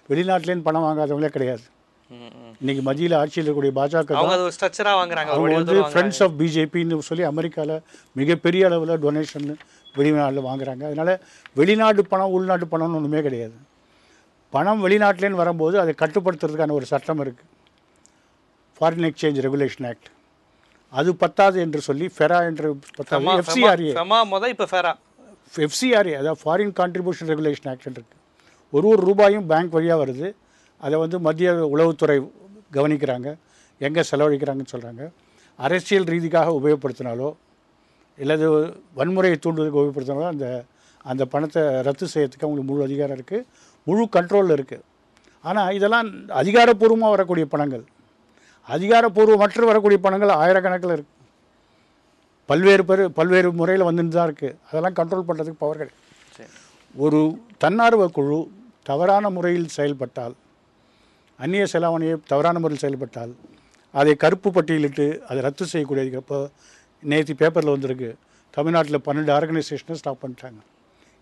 வெளிநாட்டிலேருந்து பணம் வாங்காதவங்களே கிடையாது. இன்றைக்கி மத்தியில் ஆட்சியில் இருக்கக்கூடிய பாஜக அவங்க வந்து ஃப்ரெண்ட்ஸ் ஆஃப் பிஜேபின்னு சொல்லி அமெரிக்காவில் மிகப்பெரிய அளவில் டொனேஷன் வெளிநாட்டில் வாங்குகிறாங்க. அதனால் வெளிநாட்டு பணம் உள்நாட்டு பணம்னு ஒன்றுமே கிடையாது. பணம் வெளிநாட்டிலேருந்து வரும்போது அதை கட்டுப்படுத்துறதுக்கான ஒரு சட்டம் இருக்குது, ஃபாரின் எக்ஸ்சேஞ்ச் ரெகுலேஷன் ஆக்ட். அது பத்தாது என்று சொல்லி ஃபெரா என்று பத்தாது, எஃப்சிஆர்ஏ எஃப்சிஆர்ஏ அதாவது ஃபாரின் கான்ட்ரிபியூஷன் ரெகுலேஷன் ஆக்ட் இருக்குது. ஒரு ரூபாயும் பேங்க் வழியாக வருது, அதை வந்து மத்திய உளவுத்துறை கவனிக்கிறாங்க, எங்கே செலவழிக்கிறாங்கன்னு சொல்கிறாங்க. அரசியல் ரீதிக்காக உபயோகப்படுத்தினாலோ இல்லது வன்முறையை தூண்டுவதற்கு உபயோகப்படுத்தினாலோ அந்த பணத்தை ரத்து செய்யறதுக்கு அவங்களுக்கு முழு அதிகாரம் இருக்குது, முழு கண்ட்ரோலில் இருக்குது. ஆனால் இதெல்லாம் அதிகாரப்பூர்வமாக வரக்கூடிய பணங்கள், அதிகாரப்பூர்வமற்ற வரக்கூடிய பணங்கள் ஆயிரக்கணக்கில் இருக்குது. பல்வேறு முறையில் வந்துட்டு தான் இருக்குது. அதெல்லாம் கண்ட்ரோல் பண்ணுறதுக்கு பவர் கிடையாது. ஒரு தன்னார்வ குழு தவறான முறையில் செயல்பட்டால், அந்நிய செலாவணியை தவறான முறையில் செயல்பட்டால் அதை கருப்பு பட்டியலிட்டு அதை ரத்து செய்யக்கூடியது. இப்போ நேற்று பேப்பரில் வந்திருக்கு, தமிழ்நாட்டில் 12 ஆர்கனைசேஷனை ஸ்டாப் பண்ணிட்டாங்க.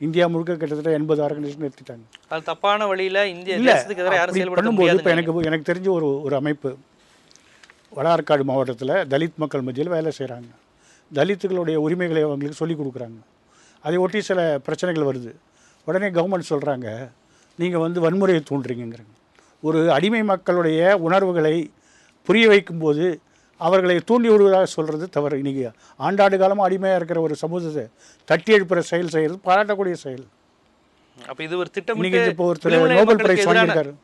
இந்தியா முழுக்க கிட்டத்தட்ட 80 ஆர்கனைசேஷன் எடுத்துட்டாங்க. அது தப்பான வழியில் இந்திய தேசத்துக்கு எதிராக யாரும் செயல்பட பண்ணும்போது முடியாது. இப்போ எனக்கு தெரிஞ்ச ஒரு அமைப்பு வட ஆற்காடு மாவட்டத்தில் தலித் மக்கள் மத்தியில் வேலை செய்கிறாங்க. தலித்துகளுடைய உரிமைகளை அவங்களுக்கு சொல்லிக் கொடுக்குறாங்க. அதை ஒட்டி சில பிரச்சனைகள் வருது. உடனே கவர்மெண்ட் சொல்கிறாங்க, நீங்கள் வன்முறையை தூண்டுறீங்கிறாங்க. ஒரு அடிமை மக்களுடைய உணர்வுகளை புரிய வைக்கும்போது அவர்களை தூண்டி விடுவதாக சொல்கிறது தவறு. இன்றைக்கி ஆண்டாண்டு காலமாக அடிமையாக இருக்கிற ஒரு சமூகத்தை தட்டி எழுப்புகிற செயல் செய்கிறது பாராட்டக்கூடிய செயல். அப்போ இது ஒரு திட்டம். இன்றைக்கி இப்போ ஒருத்தர் நோபல் பிரைஸ் வாங்கியிருக்காரு,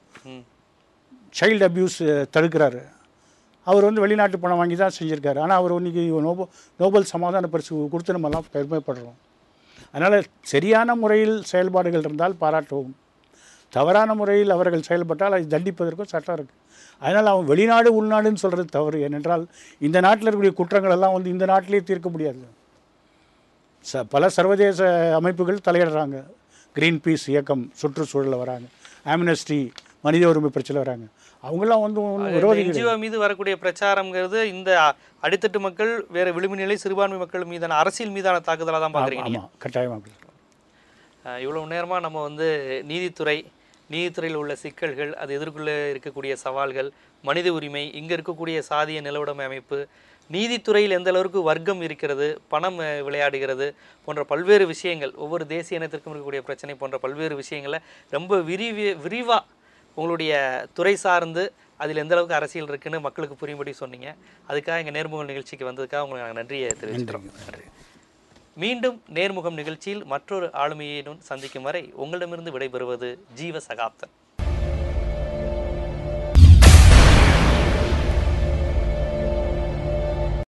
சைல்டு அப்யூஸ் தடுக்கிறாரு. அவர் வெளிநாட்டு பணம் வாங்கி தான் செஞ்சுருக்காரு. ஆனால் அவர் இன்றைக்கி நோபல் சமாதான பரிசு கொடுத்து நம்மலாம் பெருமைப்படுறோம். அதனால் சரியான முறையில் செயல்பாடுகள் இருந்தால் பாராட்டுவோம், தவறான முறையில் அவர்கள் செயல்பட்டால் அதை தண்டிப்பதற்கும் சட்டம் இருக்குது. அதனால் அவன் வெளிநாடு உள்நாடுன்னு சொல்கிறது தவறு. ஏனென்றால் இந்த நாட்டில் இருக்கக்கூடிய குற்றங்கள் எல்லாம் இந்த நாட்டிலே தீர்க்க முடியாது. பல சர்வதேச அமைப்புகள் தலையிடுறாங்க. கிரீன் பீஸ் இயக்கம் சுற்றுச்சூழலில் வராங்க, ஆம்னஸ்டி மனித உரிமை பிரச்சனை வராங்க. அவங்களாம் என்ஜிஓ மீது வரக்கூடிய பிரச்சாரம்ங்கிறது இந்த அடித்தட்டு மக்கள், வேறு விளிம்பு நிலை சிறுபான்மை மக்கள் மீதான அரசியல் மீதான தாக்குதலாக தான் பார்க்குறீங்க. ஆமாம், கட்டாயமாக. இவ்வளோ நேரமாக நம்ம நீதித்துறையில் உள்ள சிக்கல்கள், அது எதிர்கொள்ள இருக்கக்கூடிய சவால்கள், மனித உரிமை, இங்கே இருக்கக்கூடிய சாதிய நிலவுடைமை அமைப்பு, நீதித்துறையில் எந்த அளவுக்கு வர்க்கம் இருக்கிறது, பணம் விளையாடுகிறது போன்ற பல்வேறு விஷயங்கள், ஒவ்வொரு தேசிய இனத்திற்கும் இருக்கக்கூடிய பிரச்சனை போன்ற பல்வேறு விஷயங்களை ரொம்ப விரிவாக உங்களுடைய துறை சார்ந்து அதில் எந்த அளவுக்கு அரசியல் இருக்குன்னு மக்களுக்கு புரியும்படி சொன்னீங்க. அதுக்காக எங்கள் நேர்முகம் நிகழ்ச்சிக்கு வந்ததுக்காக உங்களுக்கு நாங்கள் நன்றியை தெரிவிச்சுக்கிறோம். நன்றி. மீண்டும் நேர்முகம் நிகழ்ச்சியில் மற்றொரு ஆளுமையினும் சந்திக்கும் வரை உங்களிடமிருந்து விடைபெறுவது ஜீவ சகாப்தன்.